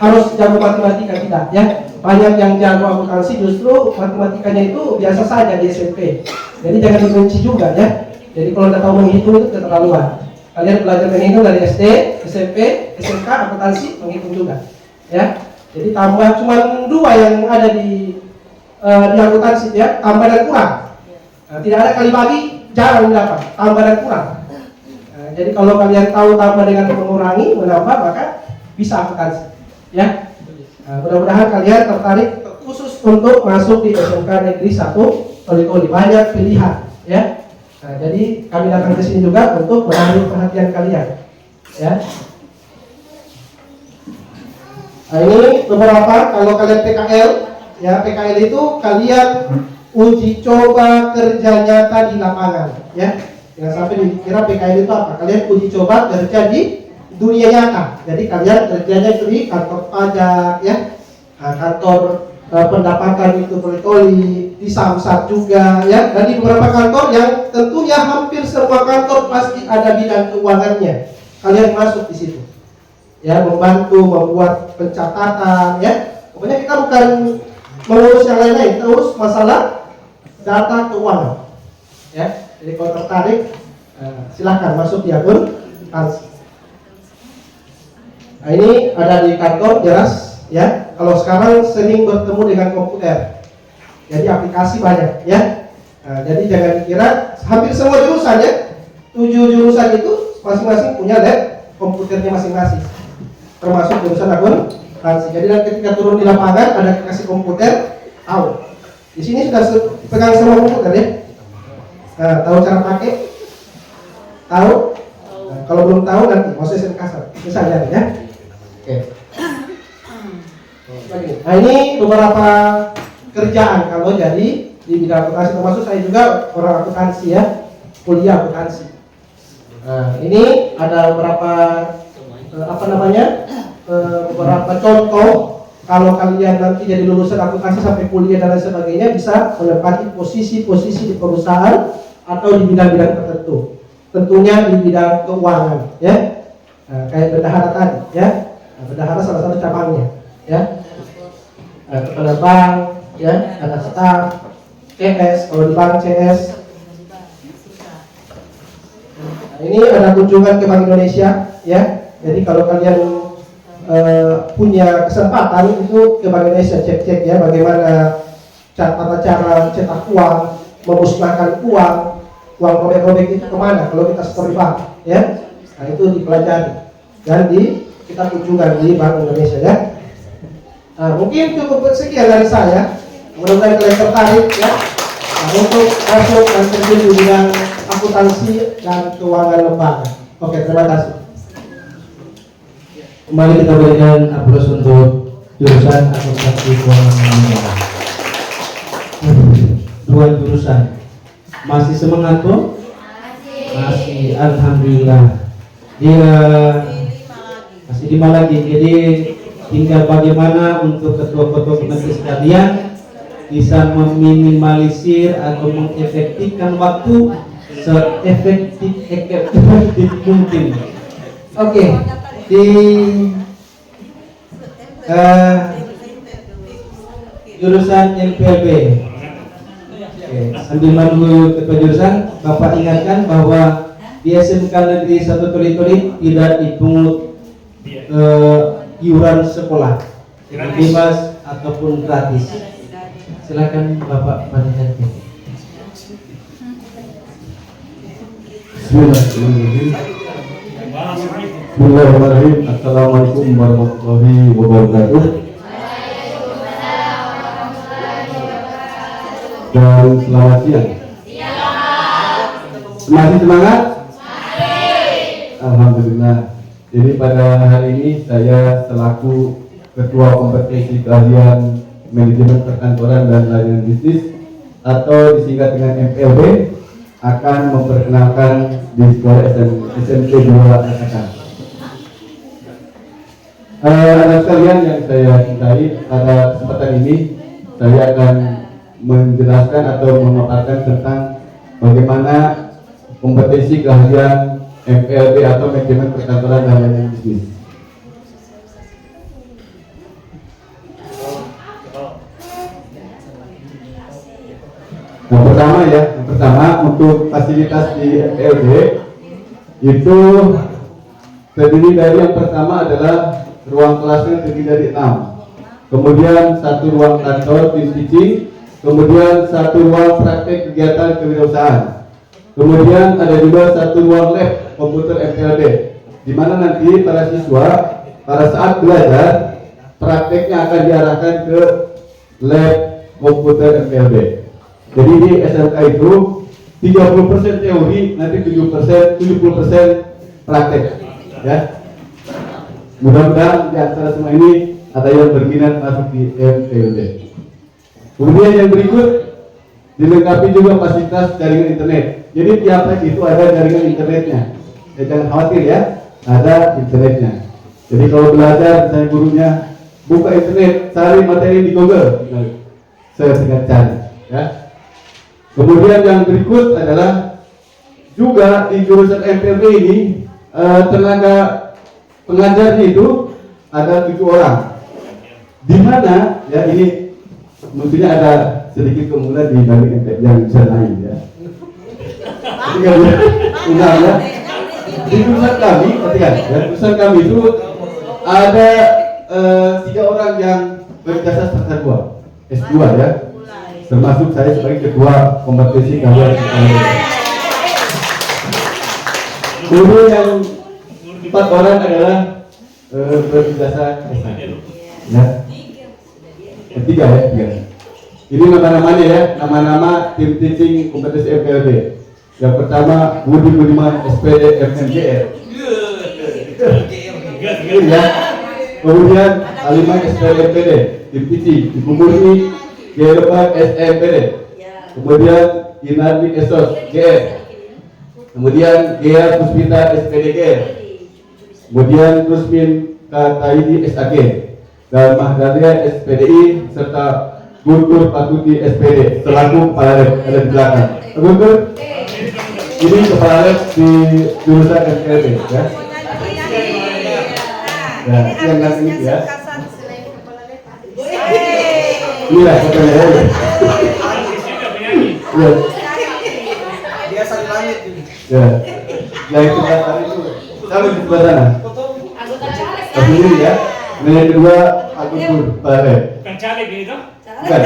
harus jago matematika, tidak, ya. Banyak yang jago akuntansi justru matematikanya itu biasa saja di SMP. Jadi jangan dibenci juga, ya. Jadi kalau tidak tahu menghitung itu keterlaluan. Kalian belajar menghitung dari SD, SMP, SMK, akuntansi, menghitung juga, ya. Jadi tambah cuma 2 yang ada di akuntansi, ya, tambah dan kurang. Nah, tidak ada kali bagi, jarang dapat tambah dan kurang. Nah, jadi kalau kalian tahu tambah dengan mengurangi, menambah, maka bisa akuntansi, ya. Nah, mudah-mudahan kalian tertarik khusus untuk masuk di SMK Negeri 1 Toli-Toli. Banyak pilihan, ya. Nah, jadi kami datang ke sini juga untuk menarik perhatian kalian, ya. Nah, ini beberapa kalau kalian PKL, ya, PKL itu kalian uji coba kerja nyata di lapangan, ya. Jangan sampai dikira PKL itu apa? Kalian uji coba kerja di dunia nyata. Jadi kalian kerjanya itu di kantor pajak, ya, kantor pendapatan itu Toli-Toli, di Samsat juga, ya, dan di beberapa kantor yang tentunya hampir semua kantor pasti ada bidang keuangannya. Kalian masuk di situ, ya, membantu membuat pencatatan, ya. Pokoknya kita bukan mengurus yang lain-lain, kita urus masalah data keuangan, ya. Jadi kalau tertarik, silahkan masuk di akuntansi. Nah, ini ada di kantor jelas, ya. Kalau sekarang sering bertemu dengan komputer, jadi aplikasi banyak, ya. Nah, jadi jangan dikira hampir semua jurusan, ya, 7 jurusan itu masing-masing punya lab komputernya masing-masing, termasuk jurusan akuntansi. Jadi ketika turun di lapangan ada kasih komputer, tahu. Di sini sudah pegang semua komputer, ya. Nah, tahu cara pakai, tahu. Nah, kalau belum tahu nanti mau sesi kasar, misalnya, ya. Oke. Nah, ini beberapa kerjaan kalau jadi di bidang akuntansi, termasuk saya juga orang akuntansi, ya, kuliah akuntansi. Nah, ini ada beberapa beberapa contoh kalau kalian nanti jadi lulusan akuntansi sampai kuliah dan lain sebagainya bisa menempati posisi-posisi di perusahaan atau di bidang-bidang tertentu. Tentunya di bidang keuangan, ya. Nah, kayak bendahara tadi, ya. Nah, bendahara salah satu cabangnya, ya. Kepala bank, ya, ada staf, CS, kalau di bank CS. Nah, ini ada kunjungan ke Bank Indonesia, ya. Jadi kalau kalian punya kesempatan itu ke Bank Indonesia, cek-cek, ya, bagaimana tata cara cetak uang, memusnahkan uang robek-robek itu kemana kalau kita setor di bank, ya. Nah, itu dipelajari dan kita kunjungan di Bank Indonesia, ya. Nah, mungkin cukup sekian dari saya. Mudah-mudahan kalian tertarik, ya, untuk masuk dan terjun di bidang akuntansi dan keuangan lembaga. Oke, terima kasih. Kembali kita berikan aplaus untuk jurusan akuntansi keuangan lembaga. 2 jurusan. Masih semangat tuh? Masih, alhamdulillah. Dia masih 5 lagi. Jadi tinggal bagaimana untuk ketua-ketua komite sekalian bisa meminimalisir atau mengefektifkan waktu seefektif mungkin. Oke, di jurusan NPLB. Oke, sambil menunggu ketua jurusan, Bapak ingatkan bahwa di SMK Negeri 1 Toli-Toli tidak dipungut iuran sekolah, bebas ataupun gratis. Silakan Bapak Panitian. Bismillahirrahmanirrahim. Assalamualaikum warahmatullahi wabarakatuh. dan selamat siang. Masih semangat? Alhamdulillah. Jadi pada hari ini saya selaku Ketua Kompetisi Keahlian Manajemen Perkantoran dan Layanan Bisnis atau disingkat dengan MPLB akan memperkenalkan di sekolah SMP 2 SMK. Anak sekalian yang saya cintai, pada kesempatan ini saya akan menjelaskan atau memaparkan tentang bagaimana kompetensi keahlian MPLB atau Manajemen Perkantoran dan Layanan Bisnis. Yang pertama untuk fasilitas di MPLB itu terdiri dari, yang pertama adalah ruang kelasnya terdiri dari 6, kemudian 1 ruang kantor tim teaching, kemudian 1 ruang praktek kegiatan kewirausahaan, kemudian ada juga 1 ruang lab komputer MPLB, di mana nanti para siswa pada saat belajar prakteknya akan diarahkan ke lab komputer MPLB. Jadi di SMK itu 30% teori, nanti 70% praktek, ya. Mudah-mudahan di antara semua ini ada yang berminat masuk di MPLB. Kemudian yang berikut dilengkapi juga fasilitas jaringan internet. Jadi tiap lab itu ada jaringan internetnya. Jangan khawatir ya, ada internetnya. Jadi kalau belajar, misalnya gurunya buka internet, cari materi di Google, saya tinggal cari, ya. Kemudian yang berikut adalah juga di jurusan MPLB ini tenaga pengajarnya itu ada 7 orang. Di mana ya ini mestinya ada sedikit keunggulan dibanding MPLB yang bisa naik ya. Enggak ya. Di jurusan kami, ketika ya, jurusan kami itu ada 3 orang yang berjasa serta 2 S2 ya. Termasuk saya sebagai ketua kompetisi keahlian. Kemudian yang 4 orang adalah berjasa S1. Ya. 3 ya, 3. Ini nama-namanya ya, nama-nama tim teaching kompetisi MPLB. Yang pertama Budi Budiman SPD FMGR. Ya. Kemudian Alimah SPD MPD, tim teaching, Ibu Murni G4 SMPD, kemudian Inardi Esos GR, kemudian Gea Puspita SPD GR, kemudian Rusmin Kataidi SAG, dan Mahdalia SPDI serta Guntur Patuti SPD selaku kepala lab ada di belakang. Guntur, ini kepala lab di jurusan MPLB ya. Ya, yang ngasih ya. Iya, katanya ya. Ya. Biasa di langit ini. Ya. Yang sebelah sana itu sama di sebelah sana. Sendiri ya. Nah, yang kedua aku pun Pak. Bukan caleg gitu? Bukan.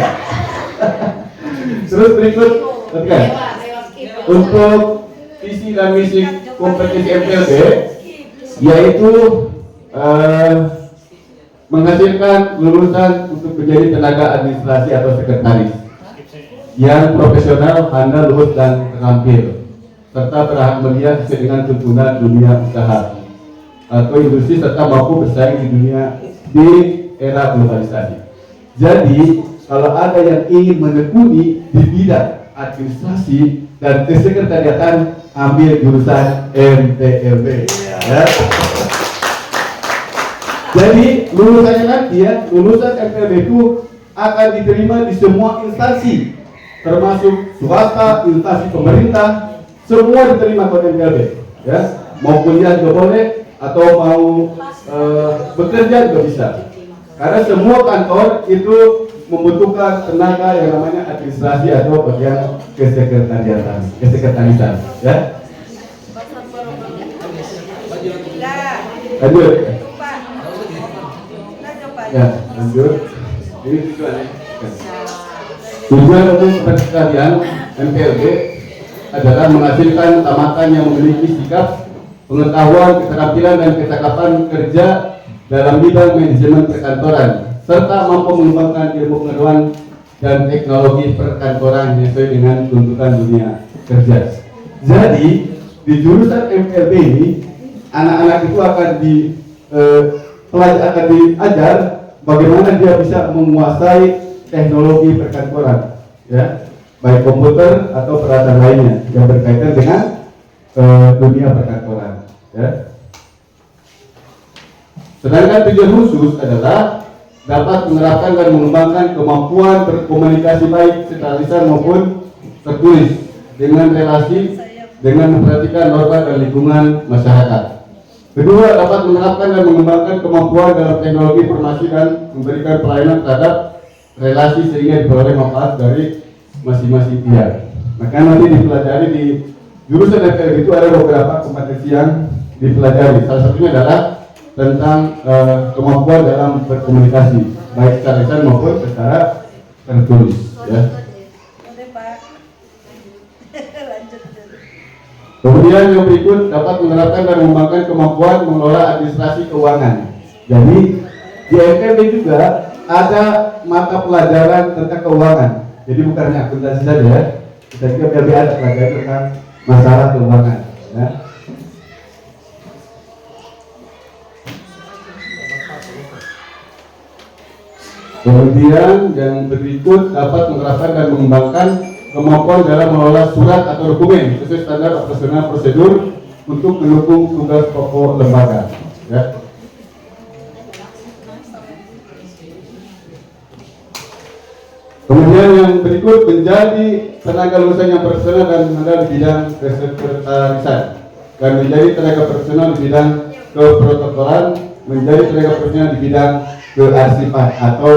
Terus berikut, kan? Untuk visi dan misi kompetisi MPLB yaitu menghasilkan lulusan untuk menjadi tenaga administrasi atau sekretaris yang profesional, handal, luhur dan terampil, serta berhak melihat sesuai dengan tuntunan dunia usaha atau industri serta mampu bersaing di dunia di era globalisasi. Jadi kalau ada yang ingin menekuni di bidang administrasi dan kesekretariatan, ambil jurusan MPLB. Ya. Jadi lulusannya nanti ya, lulusan MPLB itu akan diterima di semua instansi, termasuk swasta, instansi pemerintah, semua diterima oleh MPLB. Ya, mau kuliah juga boleh, atau mau bekerja juga bisa. Karena semua kantor itu membutuhkan tenaga yang namanya administrasi atau bagian kesekretariatan, ya. Lanjut. Ya, lanjut. Ini tujuannya. Tujuan umum sekalian MPLB adalah menghasilkan tamatan yang memiliki sikap, pengetahuan, keterampilan dan kecakapan kerja dalam bidang manajemen perkantoran, serta mampu mengembangkan ilmu pengetahuan dan teknologi perkantoran sesuai dengan tuntutan dunia kerja. Jadi di jurusan MPLB ini anak-anak itu akan akan diajar bagaimana dia bisa menguasai teknologi perkantoran, ya, baik komputer atau peralatan lainnya yang berkaitan dengan dunia perkantoran, ya. Sedangkan tujuan khusus adalah dapat menerapkan dan mengembangkan kemampuan berkomunikasi baik secara lisan maupun tertulis dengan relasi dengan memperhatikan norma dan lingkungan masyarakat. Kedua, dapat menerapkan dan mengembangkan kemampuan dalam teknologi informasi dan memberikan pelayanan terhadap relasi sehingga diperoleh manfaat dari masing-masing pihak. Maka nanti dipelajari di jurusan MPLB itu ada beberapa kompetensi yang dipelajari. Salah satunya adalah tentang kemampuan dalam berkomunikasi baik secara lisan maupun secara tertulis, ya. Kemudian yang berikut dapat menerapkan dan mengembangkan kemampuan mengelola administrasi keuangan. Jadi di MPLB juga ada mata pelajaran tentang keuangan. Jadi bukan hanya akuntansi saja, ya. Kita juga MPLB ada pelajaran tentang masalah keuangan, ya. Kemudian yang berikut dapat menerapkan dan mengembangkan kemampuan dalam mengelola surat atau dokumen sesuai standar operasional prosedur untuk mendukung tugas pokok lembaga, ya. Kemudian yang berikut menjadi tenaga lulusan yang profesional dan berada di bidang kesekretarisaan dan menjadi tenaga profesional di bidang keprotokolan, menjadi tenaga profesional di bidang kearsipan atau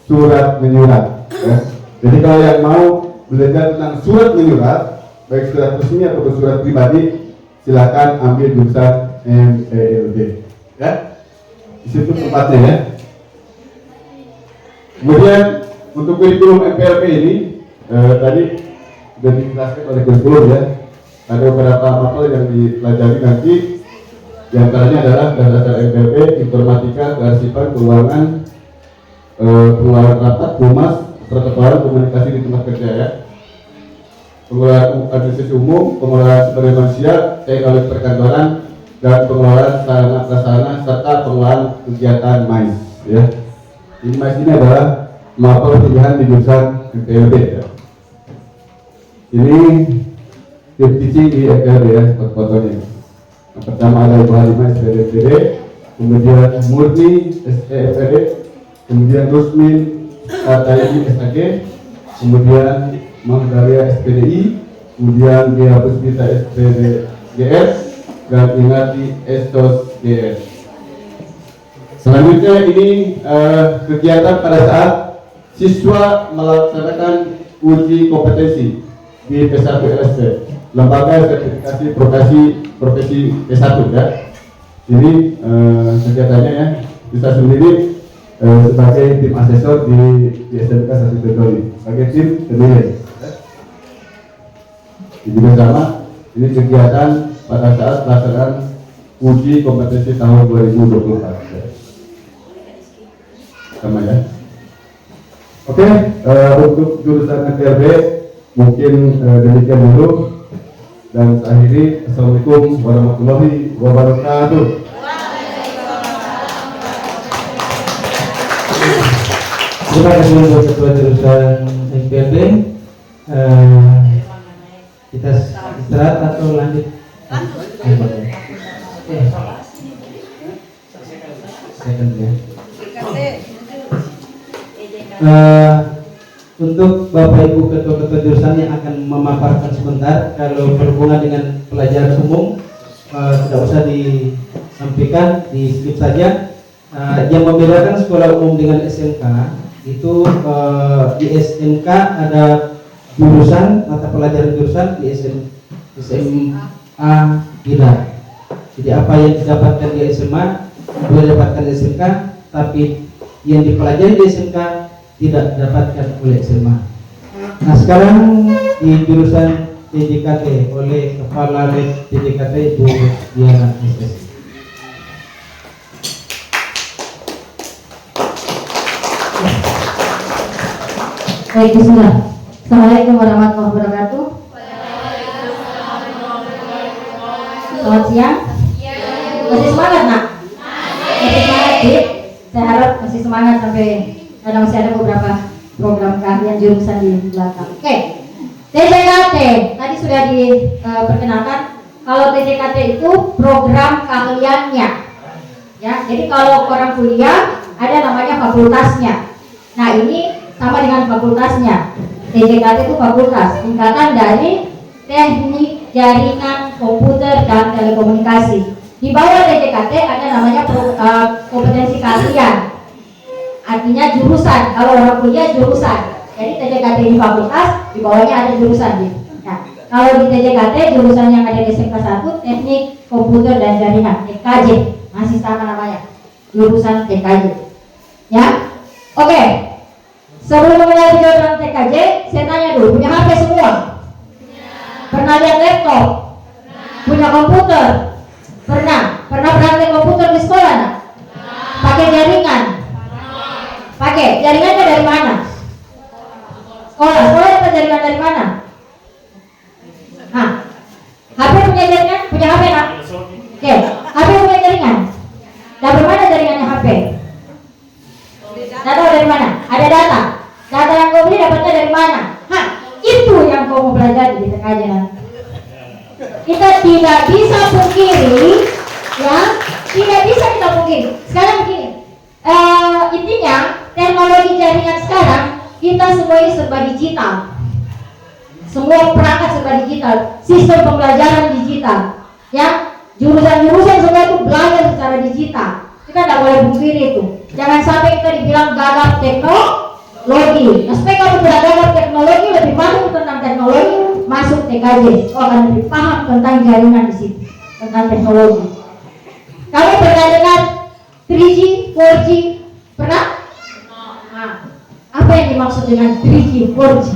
surat menyurat, ya. Jadi kalau yang mau belajar tentang surat menyurat, baik surat resmi atau surat pribadi, silakan ambil jurusan MPLB, ya. Di situ tempatnya, ya. Kemudian untuk kurikulum MPLB ini tadi sudah dijelaskan oleh kurikulum, ya. Ada beberapa materi yang dipelajari nanti. Di antaranya adalah dasar MPLB, informatika, kearsipan, keuangan, pengelolaan rapat, humas, protokolan, komunikasi di tempat kerja, ya. Pengelolaan administrasi umum, pengelolaan sumber daya manusia, teknologi perkantoran, dan pengelolaan sarana prasarana serta pengelolaan kegiatan MAIS, ya. Ini MAIS ini adalah mapel pilihan di jurusan MPLB, ya. Ini tip teaching di MPLB, ya, fotonya. Yang pertama ada Ibu Halimah SPDPD, kemudian Murni SPDPD, kemudian Rusmin Ataidi SAG, kemudian Manggaria SPDI, kemudian Gia Puspita SPDGS, dan Inati Estos GS. Selanjutnya ini kegiatan pada saat siswa melaksanakan uji kompetensi di P1 LSP, lembaga sertifikasi profesi P1, ya. Ini kegiatannya, ya, bisa sendiri sebagai tim asesor di SMK 1 Tirtoli, sebagai tim penilai. Ini juga sama, ini kegiatan pada saat pelaksanaan uji kompetensi tahun 2024, ya. Sama, ya. Oke, untuk jurusan MPLB mungkin demikian dulu. Dan saya akhiri, Assalamualaikum warahmatullahi wabarakatuh. Terima kasih untuk ketua jurusan MPLB. Kita istirahat atau lanjut? Second, ya. Untuk Bapak Ibu ketua-ketua jurusan yang akan memaparkan sebentar, kalau berhubungan dengan pelajaran umum tidak usah disampaikan, di skip saja. Yang membedakan sekolah umum dengan SMK itu di SMK ada jurusan, mata pelajaran jurusan, di SMA tidak. Jadi apa yang didapatkan di SMA boleh didapatkan di SMK, tapi yang dipelajari di SMK tidak didapatkan oleh SMA. Nah, sekarang di jurusan TJKT oleh Kepala Lab TJKT Ibu Diana SS. Baik, bismillah. Assalamualaikum warahmatullahi wabarakatuh. Selamat siang. Masih semangat, Nak? Masih semangat, Dit? Saya harap masih semangat sampai karena masih ada beberapa program keahlian jurusan di belakang. Oke. TJKT tadi sudah diperkenalkan. Kalau TJKT itu program keahliannya. Ya, jadi kalau orang kuliah ada namanya fakultasnya. Nah, ini sama dengan fakultasnya. TJKT itu fakultas, singkatan dari Teknik Jaringan Komputer dan Telekomunikasi. Di bawah TJKT ada namanya kompetensi keahlian. Artinya jurusan. Kalau orang kuliah jurusan. Jadi TJKT ini fakultas, di bawahnya ada jurusan. Nah, kalau di TJKT jurusan yang ada di SMK 1 Teknik Komputer dan Jaringan (TKJ), masih sama namanya, jurusan TKJ. Ya, oke. Sebelum mulai video tentang TKJ, saya tanya dulu, punya HP semua? Pernah lihat laptop? Punya komputer? Pernah praktek komputer di sekolah, nak? Pakai jaringan? Pakai. Jaringannya dari mana? Sekolah dapat jaringan dari mana? Nah, HP punya jaringan? Punya HP, nak? Oke, HP punya jaringan? Dari mana jaringannya HP? Data dari mana? Ada data. Data yang kau beli dapatnya dari mana? Hah, itu yang kau mau pelajari di TKJ nanti. Kita tidak bisa pungkiri, ya, tidak bisa kita pungkiri. Sekarang begini, intinya teknologi jaringan sekarang kita semuanya serba digital. Semua perangkat serba digital, sistem pembelajaran digital, ya, jurusan-jurusan semua itu belajar secara digital. Kita tidak boleh pungkiri itu. Jangan sampai kita dibilang gagap teknologi. Nah, supaya kamu tidak gagap teknologi, lebih paham tentang teknologi, masuk TKJ. Kau akan lebih paham tentang jaringan di situ, tentang teknologi. Kamu pernah dengar 3G, 4G? Pernah? Nah, apa yang dimaksud dengan 3G, 4G?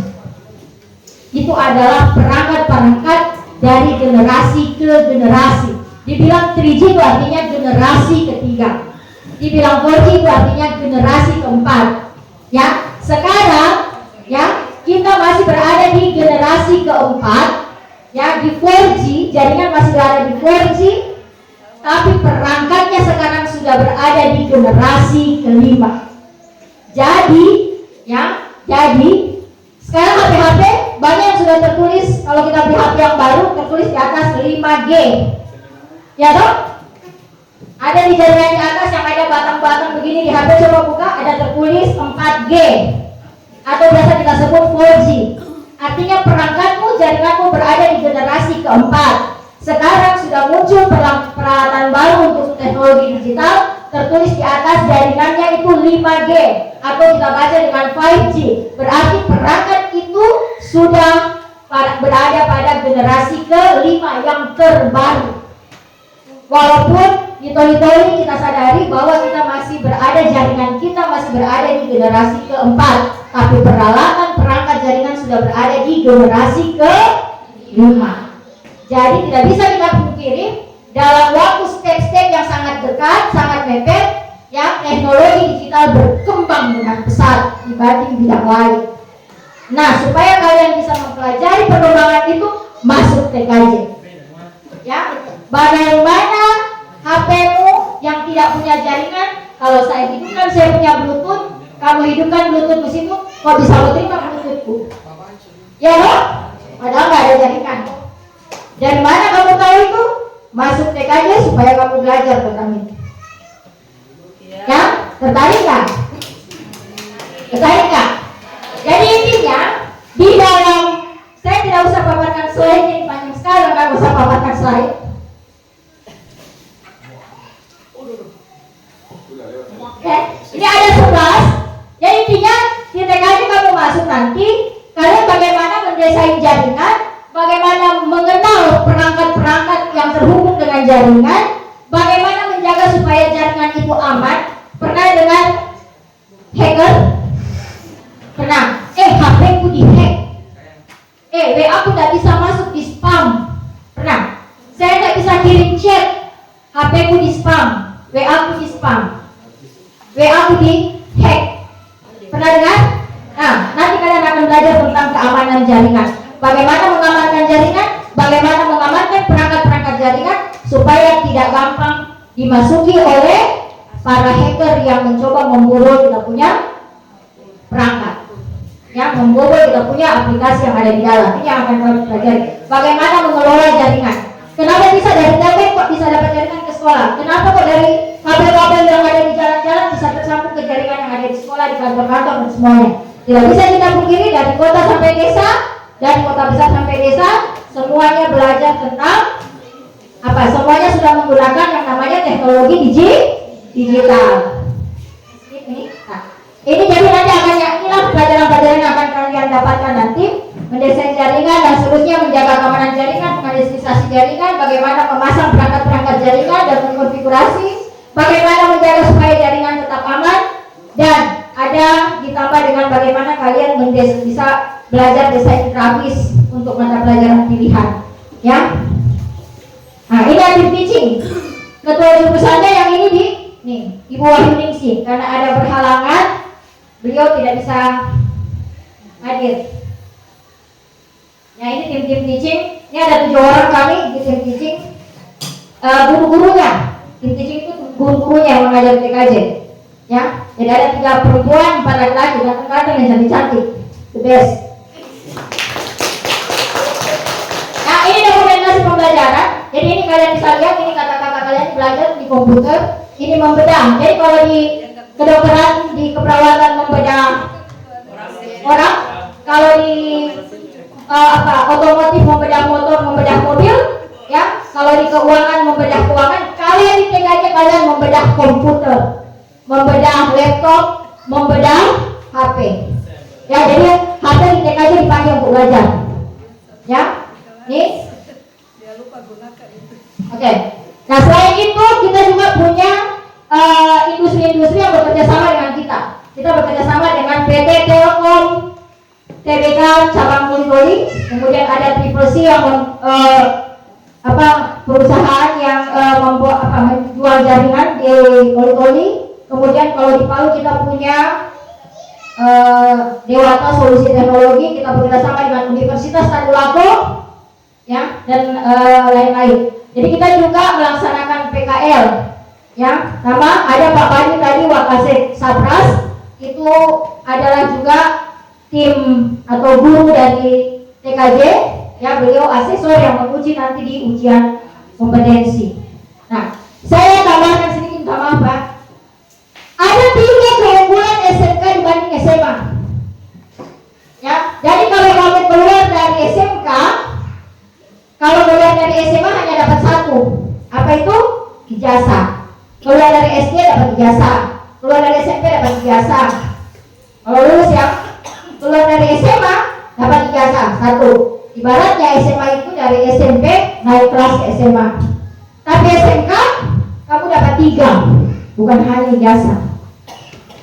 Itu adalah perangkat-perangkat dari generasi ke generasi. Dibilang 3G itu artinya generasi ketiga. Dibilang 4G itu artinya generasi keempat. Ya, sekarang ya kita masih berada di generasi keempat. Ya, di 4G, jaringan masih berada di 4G, tapi perangkatnya sekarang sudah berada di generasi kelima. Jadi, ya, sekarang HP-HP banyak yang sudah tertulis. Kalau kita beli HP yang baru tertulis di atas 5G. Ya dong? Ada di jaringan di atas yang ada batang-batang begini di HP, coba buka, ada tertulis 4G atau biasa kita sebut 4G. Artinya perangkatmu, jaringanmu berada di generasi keempat. Sekarang sudah muncul peralatan baru untuk teknologi digital, tertulis di atas jaringannya itu 5G atau kita baca dengan 5G. Berarti perangkat itu sudah berada pada generasi kelima yang terbaru. Walaupun hitoli-hitoli kita sadari bahwa kita masih berada, jaringan kita masih berada di generasi keempat, tapi peralatan perangkat jaringan sudah berada di generasi kelima. Jadi tidak bisa kita pungkiri dalam waktu step-step yang sangat dekat, sangat mepet, ya, teknologi digital berkembang dengan pesat dibanding bidang lain. Nah, supaya kalian bisa mempelajari perkembangan itu, masuk TKJ. Ya, bagaimana HP-mu yang tidak punya jaringan? Kalau saya hidupkan, saya punya Bluetooth, kamu hidupkan Bluetooth di situ, kok bisa lo terima Bluetoothku? Ya loh, padahal nggak ada jaringan. Dari mana kamu tahu itu? Masuk TKJ supaya kamu belajar tentang itu. Ya, tertarik nggak? Tertarik nggak? Jadi intinya di dalam, saya tidak usah paparkan slide ini panjang sekali, nggak usah paparkan slide. Oke, ini ada 11. Jadi intinya di TKJ kamu masuk nanti, kalian bagaimana mendesain jaringan, bagaimana mengenal perangkat-perangkat yang terhubung dengan jaringan, bagaimana menjaga supaya jaringan itu aman. Pernah dengar hacker? Pernah? HP ku dihack. WA ku tidak bisa masuk di spam. Pernah? Saya tidak bisa kirim chat, HP ku di spam, WA ku di spam, WA ku di hack. Pernah dengar? Nah, Nah, nanti kalian akan belajar tentang keamanan jaringan. Bagaimana mengamankan jaringan, bagaimana mengamankan perangkat-perangkat jaringan supaya tidak gampang dimasuki oleh para hacker yang mencoba membobol kita punya perangkat, yang membobol kita punya aplikasi yang ada di dalam. Ini yang akan kalian pelajari. Bagaimana mengelola jaringan. Kenapa bisa dari tablet kok bisa dapat jaringan ke sekolah? Kenapa kok dari kabel-kabel yang ada di jalan-jalan bisa tersambung ke jaringan yang ada di sekolah, di kantor-kantor dan semuanya? Tidak bisa kita pungkiri dari kota sampai desa, dari kota besar sampai desa, semuanya belajar tentang apa? Semuanya sudah menggunakan yang namanya teknologi digital. Ini jadi nanti akan inilah pelajaran-pelajaran yang akan kalian dapatkan nanti, mendesain jaringan dan seterusnya, menjaga keamanan jaringan, mengadministrasi jaringan, bagaimana memasang perangkat-perangkat jaringan dan mengkonfigurasi, bagaimana menjaga supaya jaringan tetap aman, dan ada ditambah dengan bagaimana kalian bisa belajar desain grafis untuk mata pelajaran pilihan, ya. Nah, ini active teaching. Ketua jurusannya yang ini nih, Ibu Wahyuningsih, karena ada berhalangan, beliau tidak bisa hadir. Ya, ini tim teaching. Ini ada 7 orang kami di tim teaching. Guru-gurunya, tim teaching itu guru-gurunya yang mengajar TKJ. Ya, jadi ada 3 perempuan, 4 laki-laki, ganteng-ganteng dan cantik-cantik, the best. Nah, ini dokumentasi pembelajaran. Jadi ini kalian bisa lihat, ini kata-kata kalian belajar di komputer. Ini membedah. Jadi kalau di kedokteran, di keperawatan membedah orang, kalau di otomotif membedah motor, membedah mobil, ya. Kalau di keuangan membedah keuangan, kalian di TKJ kalian membedah komputer, membedah laptop, membedah HP. Ya, jadi HP di TKJ dipakai untuk belajar. Ya, nih. Oke. Nah, selain itu kita juga punya industri-industri yang bekerja sama dengan kita. Kita bekerja sama dengan PT Telkom, TBK cabang Toli, kemudian ada Triple C yang perusahaan yang menjual jaringan di Toli. Kemudian kalau di Palu kita punya Dewata Solusi Teknologi, kita bekerja sama dengan Universitas Tadulako, ya, dan lain-lain. Jadi kita juga melaksanakan PKL, ya. Nama ada Pak Bani tadi Wakasek Sapras, itu adalah juga tim atau guru dari TKJ, ya, beliau asesor yang menguji nanti di ujian kompetensi. Nah, saya tambahkan sedikit, minta maaf Pak. Ada 3 keunggulan SMK dibanding SMA. Ya, jadi kalau kamu keluar dari SMK, kalau keluar dari SMA hanya dapat 1. Apa itu? Ijazah. Keluar dari SD dapat ijazah. Keluar dari SMP dapat ijazah. Kalau lulus ya, keluar dari SMA dapat ijazah 1. Ibaratnya SMA itu dari SMP naik kelas ke SMA. Tapi SMK kamu dapat 3, bukan hanya ijazah.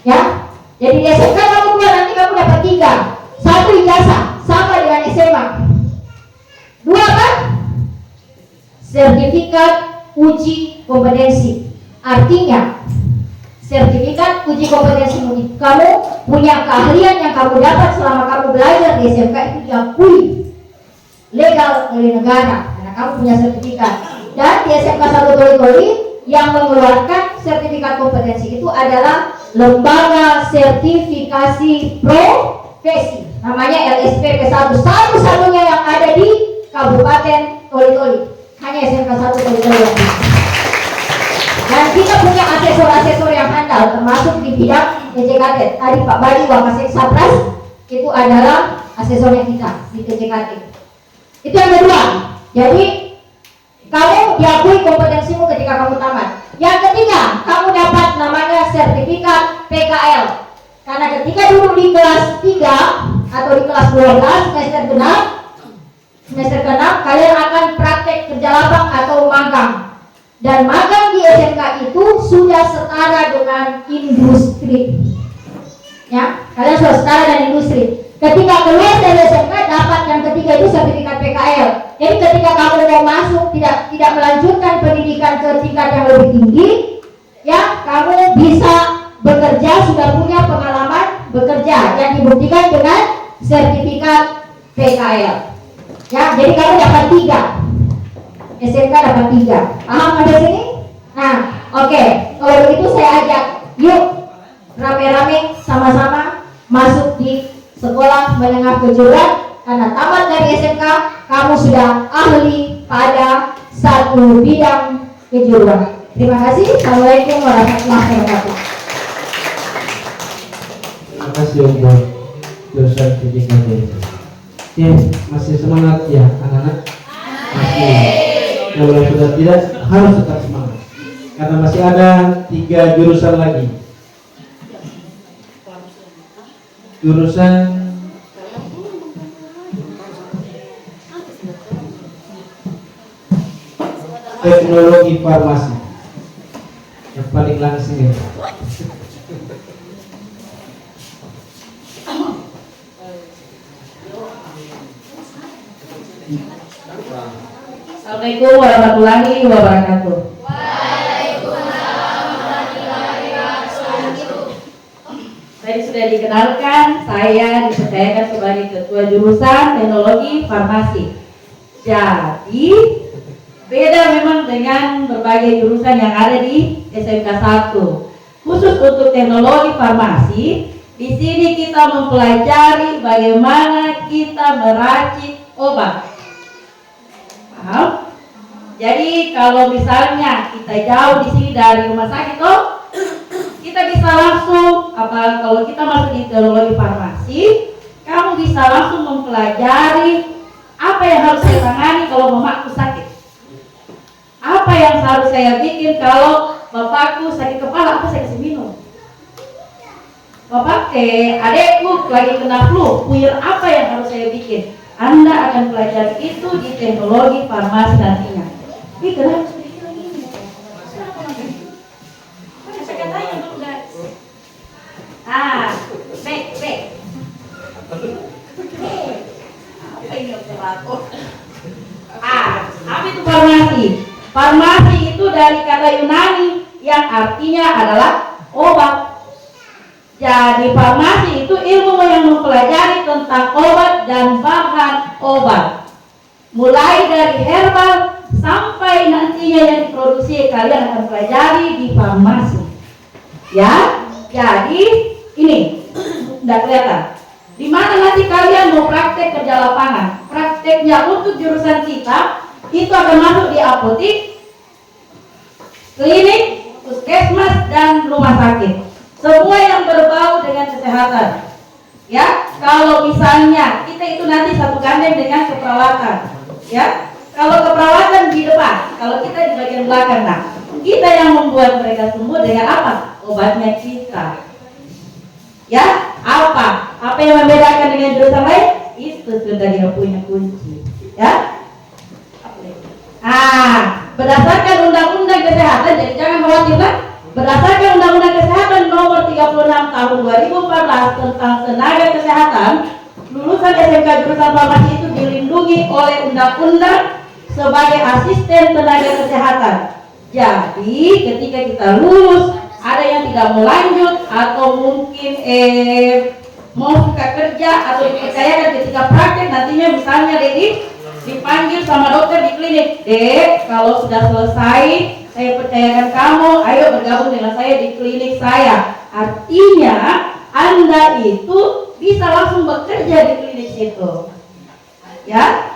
Ya, jadi di SMK kamu keluar nanti kamu dapat 3. 1 ijazah sama dengan SMA. 2 apa? Sertifikat uji kompetensi. Artinya sertifikat uji kompetensi kamu punya keahlian yang kamu dapat selama kamu belajar di SMK itu diakui legal oleh negara karena kamu punya sertifikat. Dan di SMK 1 Toli yang mengeluarkan sertifikat kompetensi itu adalah Lembaga Sertifikasi Profesi, namanya LSPP 1, satu-satunya yang ada di Kabupaten Toli. Hanya SMK 1 Toli yang bisa. Dan kita punya asesor-asesor yang handal, termasuk di bidang TJKT. Tadi Pak Badi Wakasek Sapras itu adalah asesornya kita di TJKT. Itu yang kedua. Jadi kamu diakui kompetensimu ketika kamu tamat. Yang ketiga, kamu dapat namanya sertifikat PKL. Karena ketika dulu di kelas 3 atau di kelas 12 semester ke-6 kalian akan praktek kerja lapang atau magang. Dan magang di SMK itu sudah setara dengan industri. Ya, kalian sudah setara dengan industri. Ketika keluar dari SMK dapat yang ketiga itu sertifikat PKL. Jadi ketika kamu mau masuk tidak melanjutkan pendidikan ke tingkat yang lebih tinggi, ya, kamu bisa bekerja sudah punya pengalaman bekerja yang dibuktikan dengan sertifikat PKL. Ya, jadi kamu dapat 3. SMK dapat 3. Paham sampai sini? Nah, oke. Kalau begitu saya ajak, yuk rame-rame sama-sama masuk di sekolah menengah kejuruan, karena tamat dari SMK kamu sudah ahli pada satu bidang kejuruan. Terima kasih. Assalamualaikum warahmatullahi wabarakatuh. Terima kasih untuk jurusan pendidikan TNI. Oke, masih semangat ya anak-anak? Masih. Kalau sudah tidak, harus tetap semangat. Karena masih ada 3 jurusan lagi. Jurusan teknologi farmasi yang paling langsing ya. Assalamualaikum warahmatullahi wabarakatuh. Tadi sudah dikenalkan, saya dipercayakan sebagai ketua jurusan teknologi farmasi. Jadi beda memang dengan berbagai jurusan yang ada di SMK 1. Khusus untuk teknologi farmasi, di sini kita mempelajari bagaimana kita meracik obat. Paham? Jadi kalau misalnya kita jauh di sini dari rumah sakit, kita bisa langsung, kalau kita masuk di teknologi farmasi, kamu bisa langsung mempelajari apa yang harus saya tangani kalau mamaku sakit. Apa yang harus saya bikin kalau bapakku sakit kepala, apa saya kasih minum? Bapak adekku lagi kena flu, puyer apa yang harus saya bikin? Anda akan pelajari itu di teknologi farmasi nantinya. Ini kenapa seperti ini? Saya katanya dulu guys. Baik. Apa ini operator? Apa itu farmasi? Farmasi itu dari kata Yunani yang artinya adalah obat. Jadi farmasi itu ilmu yang mempelajari tentang obat dan bahan obat. Mulai dari herbal sampai nantinya yang diproduksi, kalian akan pelajari di farmasi. Ya, jadi ini tidak kelihatan. Di mana nanti kalian mau praktek kerja lapangan? Prakteknya untuk jurusan kita itu akan masuk di apotik, klinik, puskesmas, dan rumah sakit. Semua yang berbau dengan kesehatan. Ya, kalau misalnya kita itu nanti satu gandeng dengan keperawatan. Ya, kalau keperawatan di depan, kalau kita di bagian belakang. Nah, kita yang membuat mereka sembuh dengan apa? Obatnya kita. Ya, apa? Apa yang membedakan dengan jurusan lain? Itu sudah dia punya kunci. Ya. Berdasarkan Undang-Undang Kesehatan, jadi jangan khawatir kan? Berdasarkan Undang-Undang Kesehatan Nomor 36 Tahun 2014 tentang tenaga kesehatan, lulusan SMK jurusan farmasi itu dilindungi oleh undang-undang sebagai asisten tenaga kesehatan. Jadi ketika kita lulus, ada yang tidak mau lanjut atau mungkin mau buka kerja atau dipercayakan ketika praktek, nantinya misalnya dipanggil sama dokter di klinik, Dek, kalau sudah selesai saya percayakan kamu, ayo bergabung dengan saya di klinik saya. Artinya Anda itu bisa langsung bekerja di klinik situ. Ya,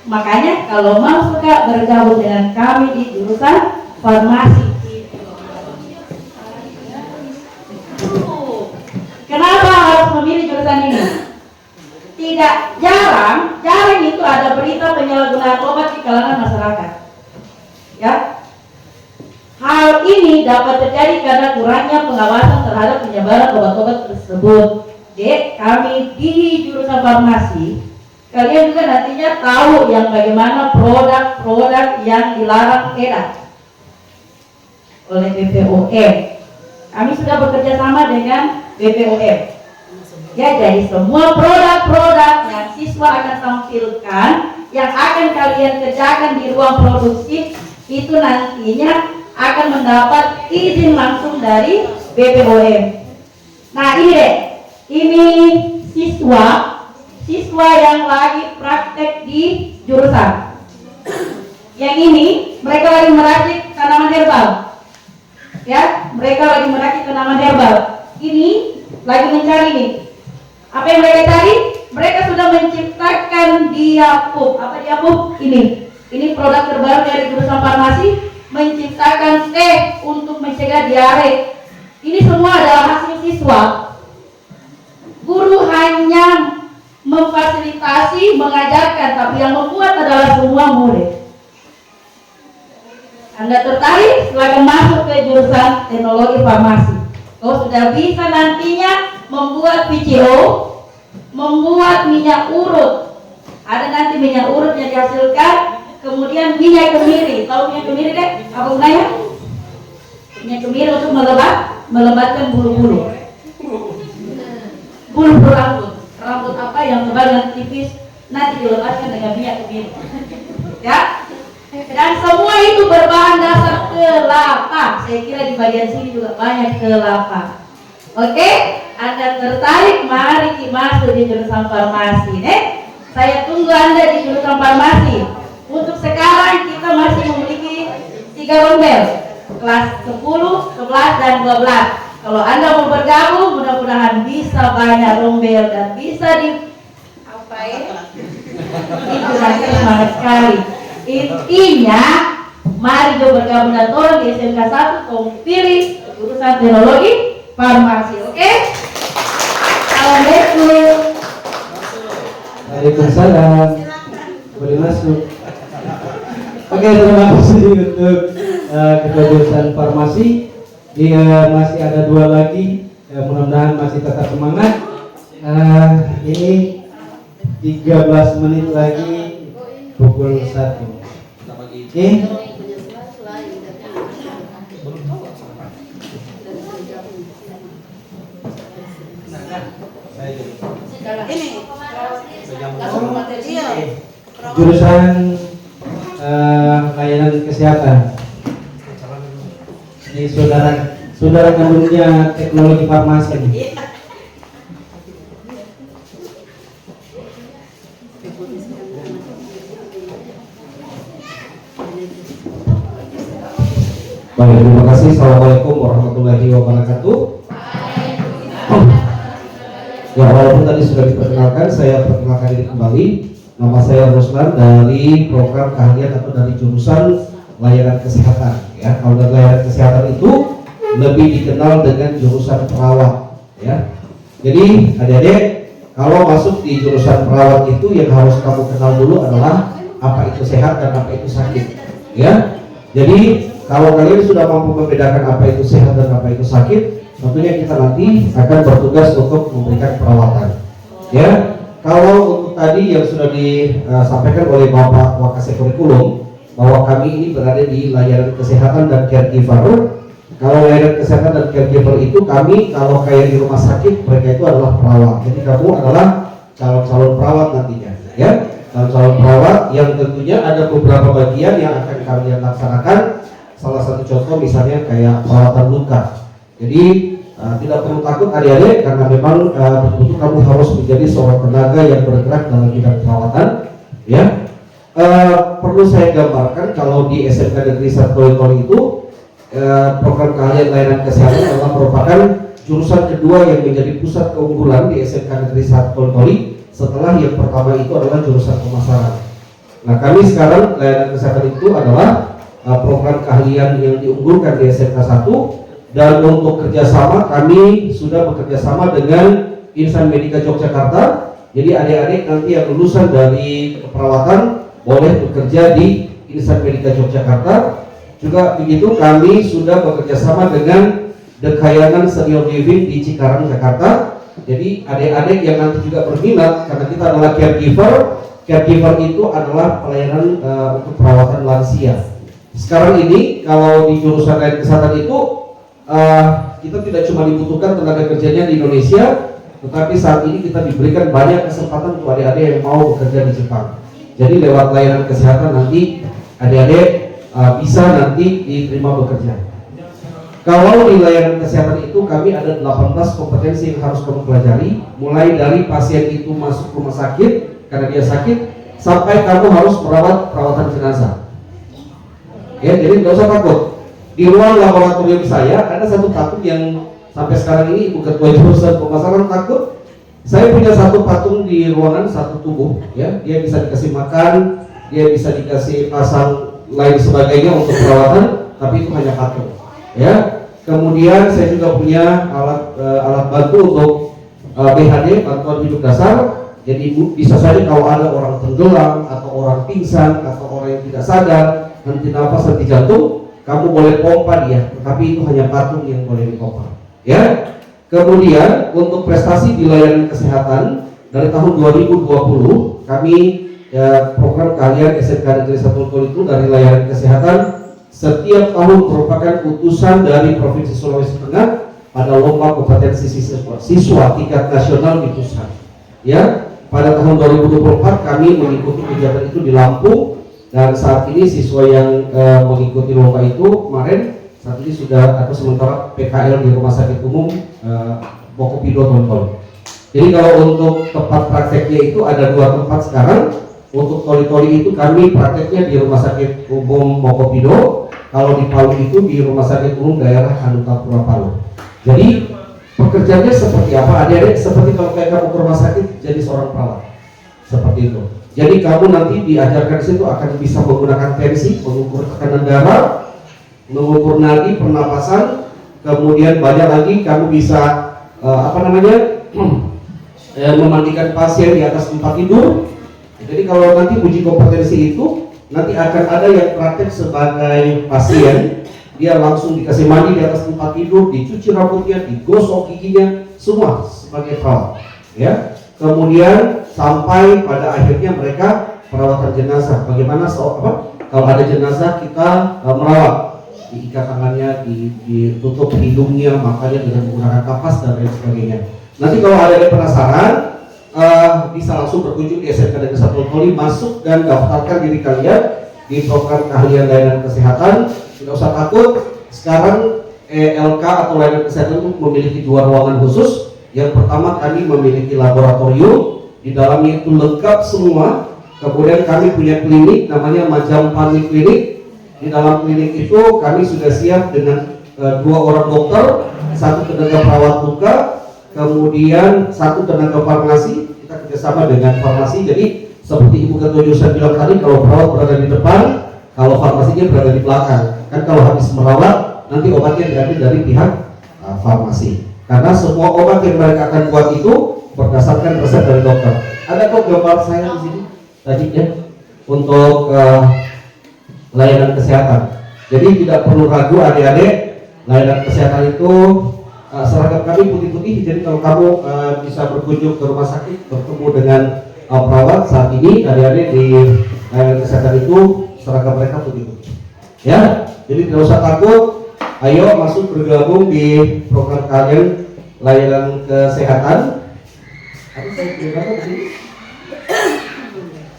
makanya kalau mau suka bergabung dengan kami di jurusan farmasi. Kenapa harus memilih jurusan ini? Tidak jarang itu ada berita penyalahgunaan obat di kalangan masyarakat. Ya, hal ini dapat terjadi karena kurangnya pengawasan terhadap penyebaran obat-obat tersebut. Dek, kami di jurusan farmasi, kalian juga nantinya tahu yang bagaimana produk-produk yang dilarang edar oleh BPOM. Kami sudah bekerja sama dengan BPOM. Ya, jadi semua produk-produk yang siswa akan tampilkan, yang akan kalian kerjakan di ruang produksi, itu nantinya akan mendapat izin langsung dari BPOM. Nah ini deh, Ini siswa yang lagi praktek di jurusan. Yang ini mereka lagi meracik tanaman herbal. Ya, mereka lagi meracik tanaman herbal. Ini lagi mencari nih. Apa yang mereka cari? Mereka sudah menciptakan diapub. Apa diapub? Ini produk terbaru dari jurusan farmasi, menciptakan teh untuk mencegah diare. Ini semua adalah hasil siswa. Guru hanya memfasilitasi, mengajarkan, tapi yang membuat adalah semua murid. Anda tertarik? Silakan masuk ke jurusan teknologi farmasi. Kau sudah bisa nantinya membuat VCO, membuat minyak urut. Ada nanti minyak urut yang dihasilkan, kemudian minyak kemiri. Tahu minyak kemiri deh? Apa gunanya? Minyak kemiri untuk melebatkan bulu-bulu. Bulu-bulu rambut. Rambut apa yang tebal dan tipis nanti dilebatkan dengan minyak kemiri. Ya? Dan semua itu berbahan dasar kelapa. Saya kira di bagian sini juga banyak kelapa. Oke? Anda tertarik? Mari kita masuk di jurusan farmasi. Saya tunggu Anda di jurusan farmasi. Untuk sekarang kita masih memiliki 3 rombel, kelas 10, 11, dan 12. Kalau Anda mau bergabung, mudah-mudahan bisa banyak rombel dan bisa itu nanti semangat sekali. Intinya, mari coba bergabung dan orang di SMK 1, kau pilih jurusan teknologi farmasi, oke? Assalamualaikum. Waalaikumsalam. Boleh masuk. Oke, terima kasih untuk ketua jurusan farmasi. Masih ada 2 lagi. Mudah-mudahan masih tetap semangat. Ini 13 menit lagi pukul 1. Oke. Jurusan layanan kesehatan. Ini saudara kandungnya teknologi farmasi. Baik, terima kasih. Assalamualaikum warahmatullahi wabarakatuh. Ya, walaupun tadi sudah diperkenalkan, saya perkenalkan diri kembali. Nama saya Ruslan dari program keahlian atau dari jurusan layanan kesehatan. Ya, kalau dari layanan kesehatan itu lebih dikenal dengan jurusan perawat. Ya, jadi adik-adik, kalau masuk di jurusan perawat itu yang harus kamu kenal dulu adalah apa itu sehat dan apa itu sakit. Ya, jadi kalau kalian sudah mampu membedakan apa itu sehat dan apa itu sakit, tentunya kita nanti akan bertugas untuk memberikan perawatan. Ya, kalau untuk tadi yang sudah disampaikan oleh Bapak Wakasek Kurikulum bahwa kami ini berada di layanan kesehatan dan caregiver. Kalau layanan kesehatan dan caregiver itu kami kalau kayak di rumah sakit, mereka itu adalah perawat. Jadi kamu adalah calon-calon perawat nantinya, ya. Calon-calon perawat yang tentunya ada beberapa bagian yang akan kalian laksanakan. Salah satu contoh misalnya kayak perawatan luka. Jadi tidak perlu takut adik-adik karena memang betul-betul kamu harus menjadi seorang tenaga yang bergerak dalam bidang perawatan. Ya, perlu saya gambarkan kalau di SMK Negeri 1 Toli itu program keahlian layanan kesehatan adalah merupakan jurusan kedua yang menjadi pusat keunggulan di SMK Negeri 1 Toli setelah yang pertama itu adalah jurusan pemasaran. Nah, kami sekarang layanan kesehatan itu adalah program keahlian yang diunggulkan di SMK 1. Dan untuk kerjasama kami sudah bekerjasama dengan Insan Medika Yogyakarta. Jadi adik-adik nanti yang lulusan dari keperawatan boleh bekerja di Insan Medika Yogyakarta. Juga begitu kami sudah bekerjasama dengan Dekayangan Senior Living di Cikarang, Jakarta. Jadi adik-adik yang nanti juga berminat karena kita adalah caregiver. Caregiver itu adalah pelayanan untuk perawatan lansia. Sekarang ini kalau di jurusan layanan kesehatan itu kita tidak cuma dibutuhkan tenaga kerjanya di Indonesia, tetapi saat ini kita diberikan banyak kesempatan untuk adik-adik yang mau bekerja di Jepang. Jadi lewat layanan kesehatan nanti adik-adik bisa nanti diterima bekerja. Kalau di layanan kesehatan itu kami ada 18 kompetensi yang harus kamu pelajari, mulai dari pasien itu masuk rumah sakit karena dia sakit, sampai kamu harus merawat perawatan jenazah. Ya, jadi nggak usah takut. Di ruang laboratorium saya ada satu patung yang sampai sekarang ini Ibu Ketua Jurusan Pemasaran takut. Saya punya satu patung di ruangan, satu tubuh, ya, dia bisa dikasih makan, dia bisa dikasih pasang lain sebagainya untuk perawatan, tapi itu hanya patung. Ya, kemudian saya juga punya alat bantu untuk BHD, bantuan hidup dasar. Jadi bisa saja kalau ada orang tenggelam atau orang pingsan atau orang yang tidak sadar, henti nafas, henti jantung, kamu boleh pompa dia, tetapi itu hanya patung yang boleh dipompa. Ya. Kemudian untuk prestasi di layanan kesehatan dari tahun 2020 kami program keahlian SMK Negeri 1 Toli itu dari layanan kesehatan setiap tahun merupakan utusan dari Provinsi Sulawesi Tengah pada lomba kompetensi siswa tingkat nasional di pusat. Ya, pada tahun 2024 kami mengikuti kegiatan itu di Lampung, dan saat ini siswa yang mengikuti lomba itu kemarin saat ini sudah atau sementara PKL di Rumah Sakit Umum Mokopido Toli. Jadi kalau untuk tempat prakteknya itu ada 2 tempat sekarang. Untuk Toli-Toli itu kami prakteknya di Rumah Sakit Umum Mokopido. Kalau di Palu itu di Rumah Sakit Umum Daerah Anutapura Palu. Jadi pekerjaannya seperti apa? Adik-adik seperti kalau kayak kamu ke rumah sakit jadi seorang perawat. Seperti itu. Jadi kamu nanti diajarkan di situ akan bisa menggunakan tensi, mengukur tekanan darah, mengukur nadi, pernapasan, kemudian banyak lagi kamu bisa memandikan pasien di atas tempat tidur. Jadi kalau nanti uji kompetensi itu nanti akan ada yang praktek sebagai pasien, dia langsung dikasih mandi di atas tempat tidur, dicuci rambutnya, digosok giginya, semua sebagai perawat. Ya. Kemudian sampai pada akhirnya mereka perawatan jenazah. Bagaimana kalau ada jenazah kita merawat, diikat tangannya, ditutup hidungnya, makanya dengan menggunakan kapas dan lain sebagainya. Nanti kalau ada yang penasaran, bisa langsung berkunjung di SMK Negeri 1 Toli, masuk dan daftarkan diri kalian di program keahlian layanan kesehatan. Tidak usah takut. Sekarang LK atau layanan kesehatan itu memiliki 2 ruangan khusus. Yang pertama kami memiliki laboratorium, di dalamnya itu lengkap semua. Kemudian kami punya klinik namanya Majampani Klinik. Di dalam klinik itu kami sudah siap dengan 2 orang dokter, 1 tenaga perawat luka, kemudian 1 tenaga farmasi. Kita kerjasama dengan farmasi. Jadi seperti Ibu Ketua Jurusan bilang tadi, kalau perawat berada di depan, kalau farmasinya berada di belakang. Kan kalau habis merawat, nanti obatnya diambil dari pihak farmasi. Karena semua obat yang mereka akan buat itu berdasarkan resep dari dokter. Ada kok gambar saya di sini tadi ya untuk layanan kesehatan. Jadi tidak perlu ragu adik-adik, layanan kesehatan itu seragam kami putih-putih. Jadi kalau kamu bisa berkunjung ke rumah sakit bertemu dengan perawat saat ini, adik-adik di layanan kesehatan itu seragam mereka putih-putih. Ya, jadi tidak usah takut. Ayo masuk bergabung di program kalian layanan kesehatan.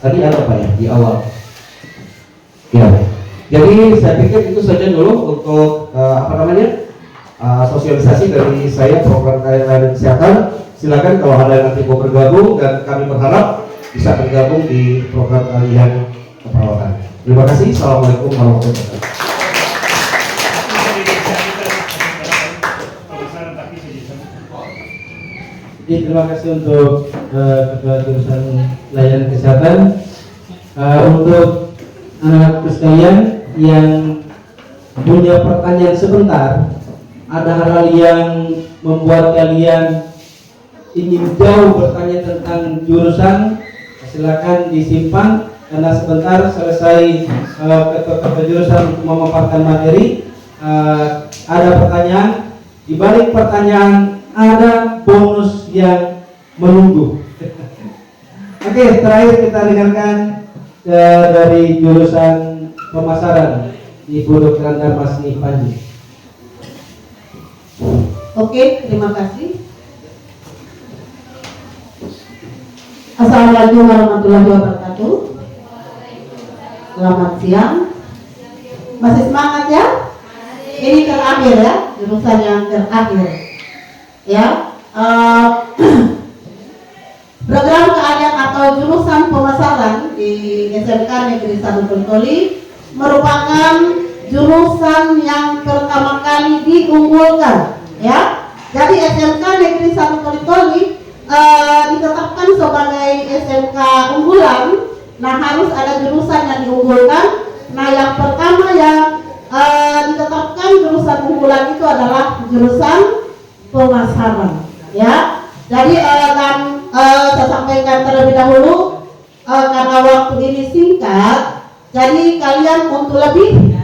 Tadi ada apa ya di awal? Ya. Jadi saya pikir itu saja dulu untuk sosialisasi dari saya program layanan kesehatan. Silakan kalau ada yang nanti mau bergabung, dan kami berharap bisa bergabung di program kalian keperawatan. Terima kasih. Assalamualaikum warahmatullahi wabarakatuh. Terima kasih untuk Ketua Jurusan Layanan Kesehatan. Untuk anak-anak sekalian yang punya pertanyaan sebentar, ada hal yang membuat kalian ingin jauh bertanya tentang jurusan, silakan disimpan, karena sebentar selesai Ketua Jurusan untuk memaparkan materi, ada pertanyaan. Di balik pertanyaan ada bonus yang menunggu. Oke, terakhir kita dengarkan dari jurusan pemasaran Ibu Dr. Anda Masni Panji. Oke, terima kasih. Assalamualaikum warahmatullahi wabarakatuh. Selamat siang. Masih semangat ya? Ini terakhir ya. jurusan yang terakhir. Ya, program keahlian atau jurusan pemasaran di SMK Negeri 1 Toli merupakan jurusan yang pertama kali diunggulkan. Ya, jadi SMK Negeri 1 Toli ditetapkan sebagai SMK unggulan. Nah, harus ada jurusan yang diunggulkan. Nah, yang pertama yang ditetapkan jurusan unggulan itu adalah jurusan pemasaran. Ya, jadi saya sampaikan terlebih dahulu karena waktu ini singkat. Jadi kalian untuk lebih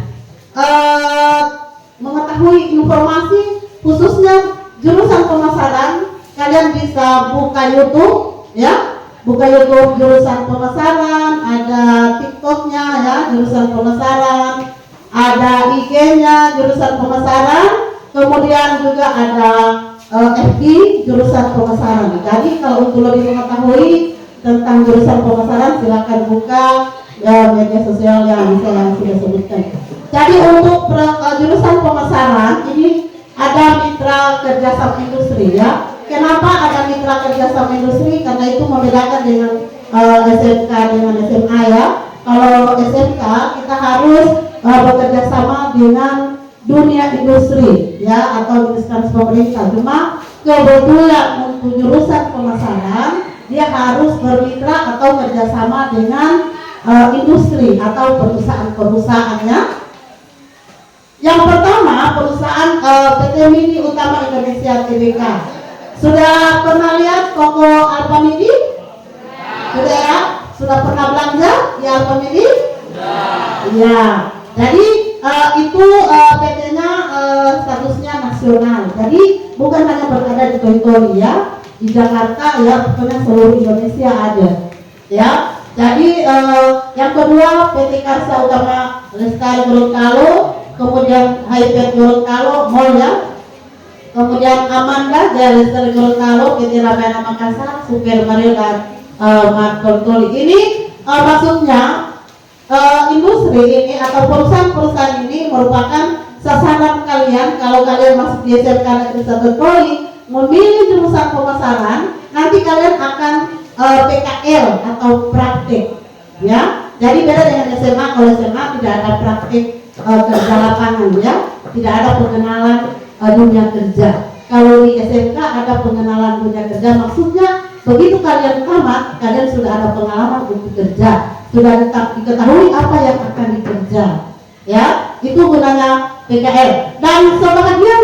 mengetahui informasi khususnya jurusan pemasaran, kalian bisa buka YouTube, ya, buka YouTube jurusan pemasaran, ada TikToknya ya jurusan pemasaran, ada IG-nya jurusan pemasaran, kemudian juga ada FB jurusan pemasaran. Jadi kalau untuk lebih mengetahui tentang jurusan pemasaran, silakan buka media sosial yang saya sudah sebutkan. Jadi untuk jurusan pemasaran ini ada mitra kerjasama industri ya. Kenapa ada mitra kerjasama industri? Karena itu membedakan dengan SMK dengan SMA ya. Kalau SMK kita harus bekerja sama dengan dunia industri ya atau instansi pemerintah. Cuma kebetulan untuk jurusan pemasaran dia harus bermitra atau kerjasama dengan industri atau perusahaan-perusahaannya. Yang pertama perusahaan PT Mini Utama Indonesia Tbk. Sudah pernah lihat toko Alfamidi? Sudah ya? Sudah pernah belanja di Alfamidi? Ya. Jadi itu PT-nya statusnya nasional. Jadi bukan hanya berada di Toli ya, di Jakarta ya, pokoknya seluruh Indonesia ada. Ya. Jadi yang kedua PT Karsa Utama Lestari Gorontalo, kemudian Hyper Gorontalo Mall ya. Kemudian Amanda Jaya Lestari Gorontalo, PT Ramayana Makassar, Super Mario dan Toli. Ini maksudnya industri ini atau perusahaan-perusahaan ini merupakan sasaran kalian kalau kalian masuk di SMK Negeri 1 Toli memilih jurusan pemasaran, nanti kalian akan PKL atau praktik ya. Jadi beda dengan SMA. Kalau SMA tidak ada praktik kerja lapangan ya, tidak ada pengenalan dunia kerja. Kalau di SMK ada pengenalan dunia kerja, maksudnya begitu kalian tamat, kalian sudah ada pengalaman untuk kerja, sudah diketahui apa yang akan dikerja. Ya, itu gunanya PKL. Dan sebagian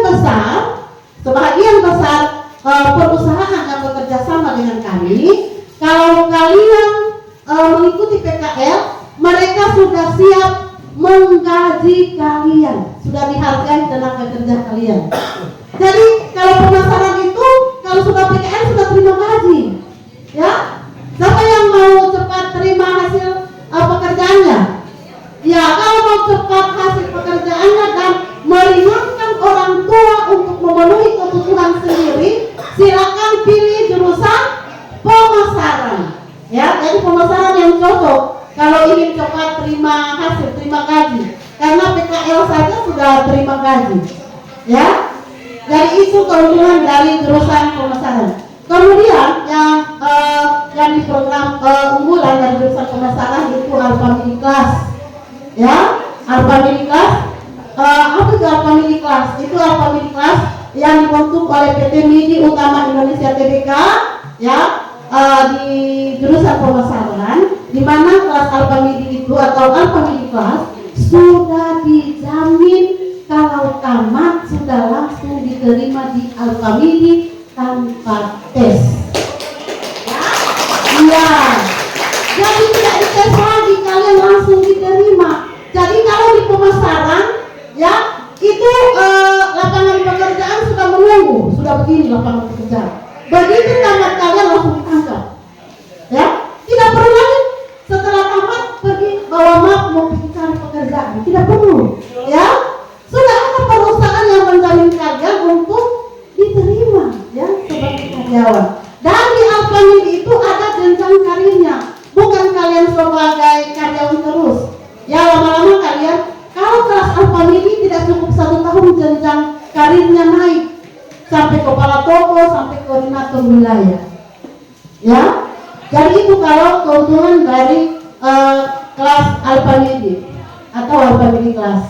besar perusahaan yang bekerja sama dengan kami, kalau kalian mengikuti PKL, mereka sudah siap menggaji kalian, sudah dihargai tenaga kerja kalian. Jadi kalau pemasaran itu kalau sudah PKL sudah terima gaji, ya. Siapa yang mau cepat terima hasil pekerjaannya? Ya, kalau mau cepat hasil pekerjaannya dan meringankan orang tua untuk memenuhi kebutuhan sendiri, silakan pilih jurusan pemasaran. Ya, jadi pemasaran yang cocok. Kalau ingin cepat terima hasil, terima gaji, karena PKL saja sudah terima gaji, ya. Jadi itu keunggulan dari jurusan pemasaran. Kemudian yang di program unggulan dari jurusan pemasaran itu Alfamidi Class, ya. Alfamidi Class, apa itu Alfamidi Class? Itu Alfamidi Class yang dibentuk oleh PT Mini Utama Indonesia Tbk, ya. Di jurusan pemasaran, di mana kelas Alfamidi itu atau Alfamidi Class sudah dijamin kalau tamat sudah langsung diterima di Alfamidi tanpa tes. Iya. Jadi tidak dites lagi, kalian langsung diterima. Jadi kalau di pemasaran, ya itu lapangan pekerjaan sudah menunggu, sudah begini lapangan pekerjaan. Begitu tamat kalian langsung ditangkap, ya. Tidak perlu lagi setelah tamat pergi bawa map mau cari pekerjaan, tidak perlu, ya. Sudah ada perusahaan yang menjamin kalian untuk diterima, ya, sebagai karyawan. Dan di Alfamidi itu ada jenjang karirnya, bukan kalian sebagai karyawan terus, ya. Lama-lama kalian kalau kelas Alfamidi tidak cukup 1 tahun jenjang karirnya sampai kepala toko, sampai koordinator wilayah. Ya, jadi itu kalau keuntungan dari kelas Alpha Midi atau Alpha Midi kelas.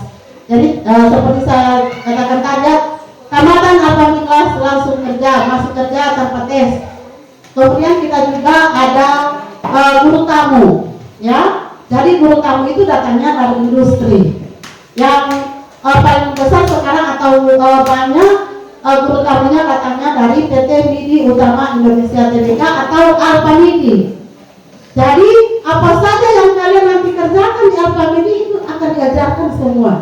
Jadi seperti saya katakan tadi, tamatan Alpha Midi kelas langsung kerja, masuk kerja tanpa tes. Kemudian kita juga ada guru tamu, ya. Jadi guru tamu itu datangnya dari industri. Yang paling besar sekarang atau banyak guru tamunya datangnya dari PT Midi Utama Indonesia Tbk atau Alpha Midi. Jadi apa saja yang kalian nanti kerjakan di Alpha Midi itu akan diajarkan semua.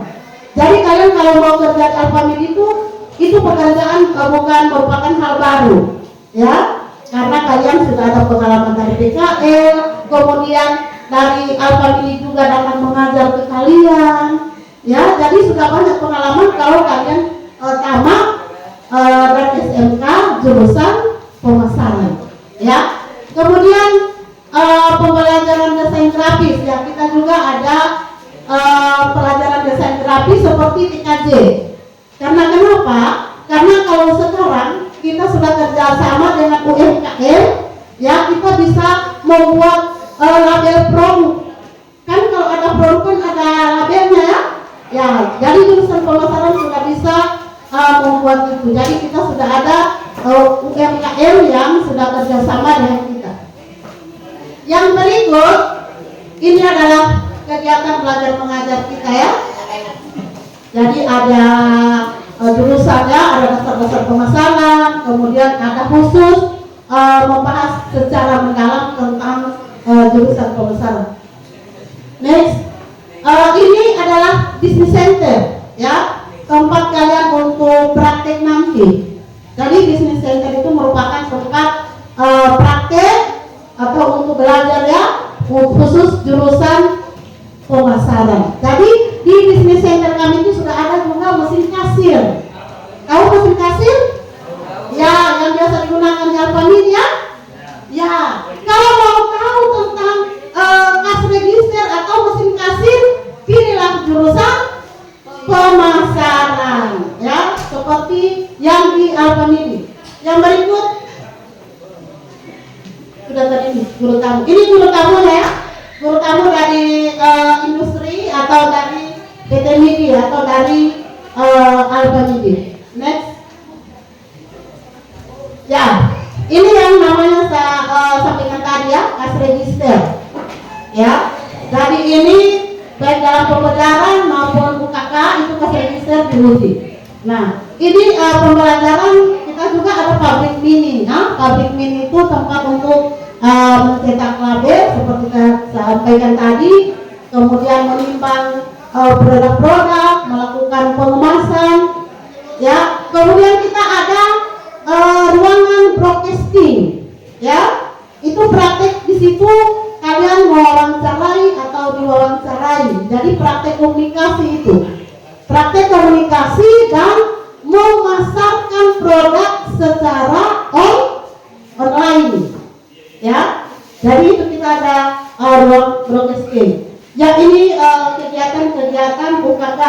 Jadi kalian kalau mau kerja di Alpha Midi itu pekerjaan bukan merupakan hal baru, ya. Karena kalian sudah ada pengalaman dari PKL, kemudian dari Alpha Midi juga datang mengajar ke kalian, ya. Jadi sudah banyak pengalaman kalau kalian tamat dari SMK jurusan pemasaran, ya. Kemudian pembelajaran desain grafis, ya, kita juga ada pelajaran desain grafis seperti TKJ. Karena kenapa? Karena kalau sekarang kita sudah kerjasama dengan UMKM, ya, kita bisa membuat label produk. Kan kalau ada produk kan ada labelnya, ya. Ya, jadi jurusan pemasaran sudah bisa membuat itu. Jadi kita sudah ada UMKM yang sudah kerjasama dengan kita. Yang berikut ini adalah kegiatan belajar mengajar kita, ya. Jadi ada jurusannya, ada dasar-dasar pemasaran, kemudian ada khusus membahas secara mendalam tentang jurusan pemasaran. Next, ini adalah business center, ya, tempat kalian untuk praktek nanti. Jadi business center itu merupakan tempat praktek atau untuk belajar, ya, khusus jurusan pemasaran. Jadi di business center kami itu sudah ada juga mesin kasir. Tahu mesin kasir? Ya, yang biasa digunakan di Alpha Midi, ya. Ya, kalau mau tahu tentang cash register atau mesin kasir, pilihlah jurusan pemasaran, ya, seperti yang di Alpha Midi. Yang berikut sudah tadi nih, guru tamu. Ini guru tamu, ya. Guru tamu dari industri atau dari PT Midi atau dari Alpha Midi. Next, ya, ini yang namanya saya sampaikan tadi, ya, cash register, ya. Jadi ini baik dalam pembelajaran maupun UKK itu cash register diuji. Nah, ini pembelajaran kita juga ada pabrik mini. Nah, pabrik mini itu tempat untuk mencetak label seperti saya sampaikan tadi, kemudian menimbang produk-produk, melakukan pengemasan, ya. Kemudian kita ada ruangan broadcasting, ya. Itu praktek di situ kalian mewawancarai atau diwawancarai. Jadi praktek komunikasi itu, praktek komunikasi dan memasarkan produk secara online. Ya, jadi itu kita ada ruang broadcasting. Ya, ini kegiatan-kegiatan UKK,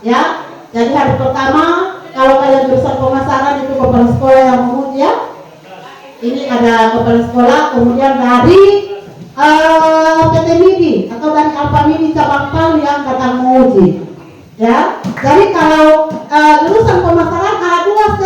ya. Jadi hari pertama kalau kalian jurusan pemasaran itu kepala sekolah yang menguji, ya. Ini ada kepala sekolah, kemudian dari PT Midi atau dari Alpha Midi cabang Palu yang datang menguji, ya. Jadi kalau jurusan pemasaran ada dua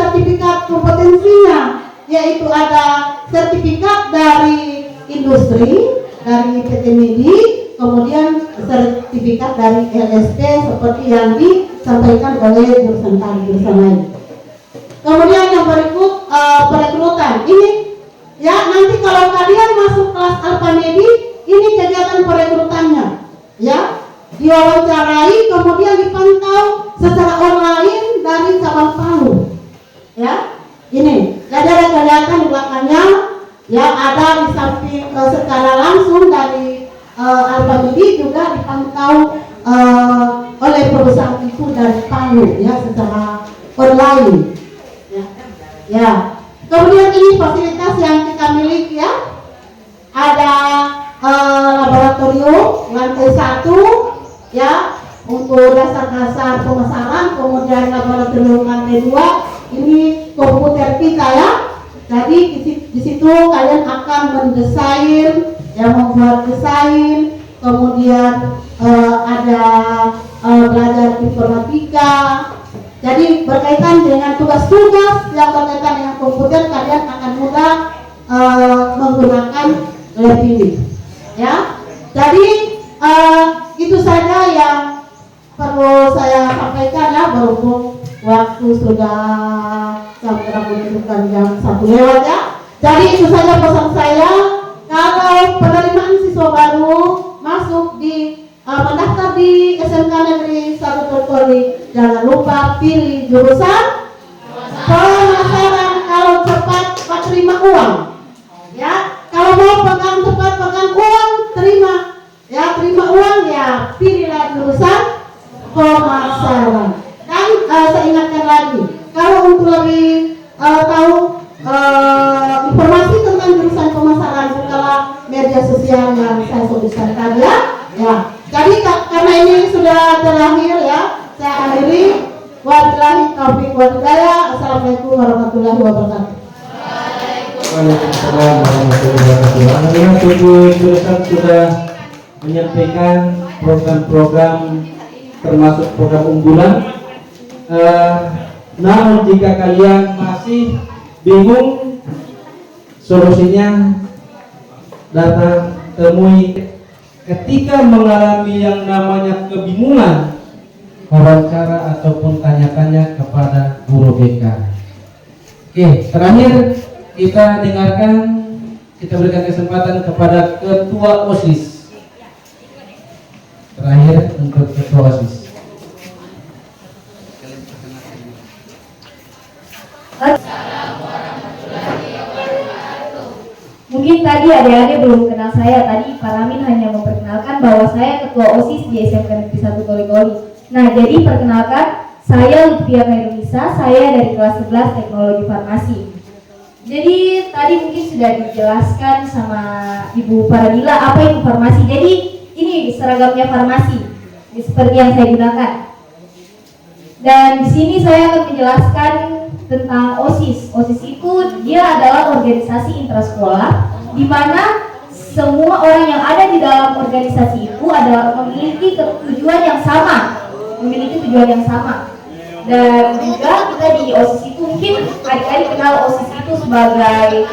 sertifikat kompetensinya, yaitu ada sertifikat dari industri dari PT Midi, kemudian sertifikat dari LSP seperti yang disampaikan oleh jurusan lain. Kemudian yang berikut perekrutan. Ini, ya, nanti kalau kalian masuk kelas Alpha Midi, ini kegiatan perekrutannya, ya. Diwawancarai kemudian dipantau secara online dari cabang Palu, ya. Ini, jadi ada kelihatan di belakangnya, ya, ada di samping secara langsung dari Alpha Midi juga dipantau oleh perusahaan itu dari Palu, ya, secara online, ya. Ya. Kemudian ini fasilitas yang kita miliki, ya. Ada laboratorium lantai 1, ya, untuk dasar-dasar pemasaran, kemudian laboratorium lantai 2 ini komputer kita ya. Jadi di situ kalian akan mendesain, yang membuat desain, kemudian ada belajar informatika. Jadi berkaitan dengan tugas-tugas yang berkaitan dengan komputer, kalian akan mudah menggunakan lab ini, ya. Jadi itu saja yang perlu saya sampaikan ya, berhubung waktu sudah menunjukkan jam 1 lewat ya. Jadi itu saja pesan saya. Kalau penerimaan siswa baru masuk di mendaftar di SMK Negeri 1 Toli, jangan lupa pilih jurusan pemasaran. Kalau cepat Pak terima uang, ya. Kalau mau pegang cepat pegang uang, terima uang ya, pilihlah jurusan pemasaran. Dan saya ingatkan lagi, kalau untuk lebih tahu informasi tentang jurusan pemasaran, bukalah media sosial yang saya sebutkan tadi ya. Jadi karena ini sudah terakhir ya, saya akhiri. Wabillahi taufiq wal hidayah. Assalamualaikum warahmatullahi wabarakatuh. Waalaikumsalam warahmatullahi wabarakatuh. Alhamdulillah, Ibu jurusan sudah menyampaikan program-program termasuk program unggulan. Namun jika kalian masih bingung solusinya, datang temui. Ketika mengalami yang namanya kebingungan, wawancara ataupun tanya-tanya kepada guru BK. Oke, terakhir kita dengarkan, kita berikan kesempatan kepada Ketua OSIS. Terakhir untuk Ketua OSIS. Mungkin tadi adik-adik belum kenal saya. Tadi Pak Ramin hanya memperkenalkan bahwa saya Ketua OSIS di SMK Negeri 1 Toli. Nah, jadi perkenalkan, saya Lutfia Khairunisa, saya dari kelas 11 Teknologi Farmasi. Jadi tadi mungkin sudah dijelaskan sama Ibu Paradila apa itu farmasi. Jadi ini seragamnya farmasi, seperti yang saya gunakan. Dan di sini saya akan menjelaskan tentang OSIS. OSIS itu dia adalah organisasi intrasekolah, di mana semua orang yang ada di dalam organisasi itu adalah memiliki tujuan yang sama, Dan juga kita di OSIS itu, mungkin adik-adik kenal OSIS itu sebagai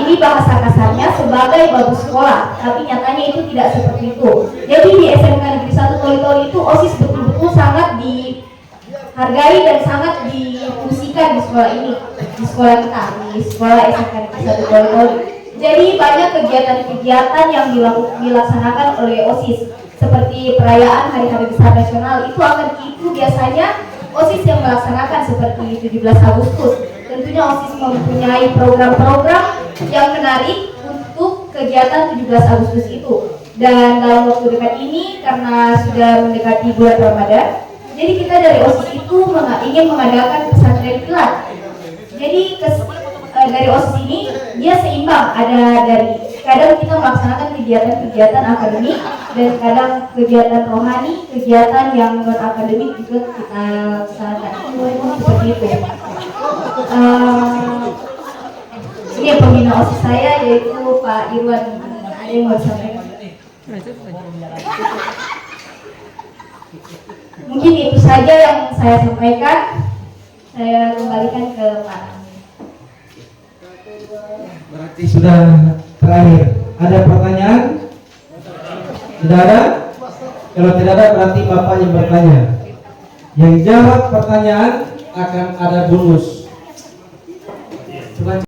ini bahasa kasarnya sebagai bagus sekolah, tapi nyatanya itu tidak seperti itu. Jadi di SMK Negeri 1 Toli itu OSIS betul-betul sangat dihargai dan sangat difungsikan di sekolah ini, di sekolah kita, di sekolah SMK Negeri 1 Toli. Jadi banyak kegiatan-kegiatan yang dilaksanakan oleh OSIS, seperti perayaan Hari-Hari Besar Nasional itu biasanya OSIS yang melaksanakan, seperti 17 Agustus. Tentunya OSIS mempunyai program-program yang menarik untuk kegiatan 17 Agustus itu. Dan dalam waktu dekat ini, karena sudah mendekati bulan Ramadan, jadi kita dari OSIS itu ingin mengadakan pesantren kilat. Jadi dari OSIS ini dia seimbang, ada dari kadang kita melaksanakan kegiatan-kegiatan akademik dan kadang kegiatan rohani, kegiatan yang non akademik juga kita laksanakan, seperti itu. Ini pembina OSIS saya yaitu Pak Irwan. Ada yang mau disampaikan? Mungkin itu saja yang saya sampaikan. Saya kembalikan ke Pak. Berarti sudah terakhir. Ada pertanyaan? Tidak ada? Kalau tidak ada berarti Bapak yang bertanya. Yang jawab pertanyaan akan ada bonus. Coba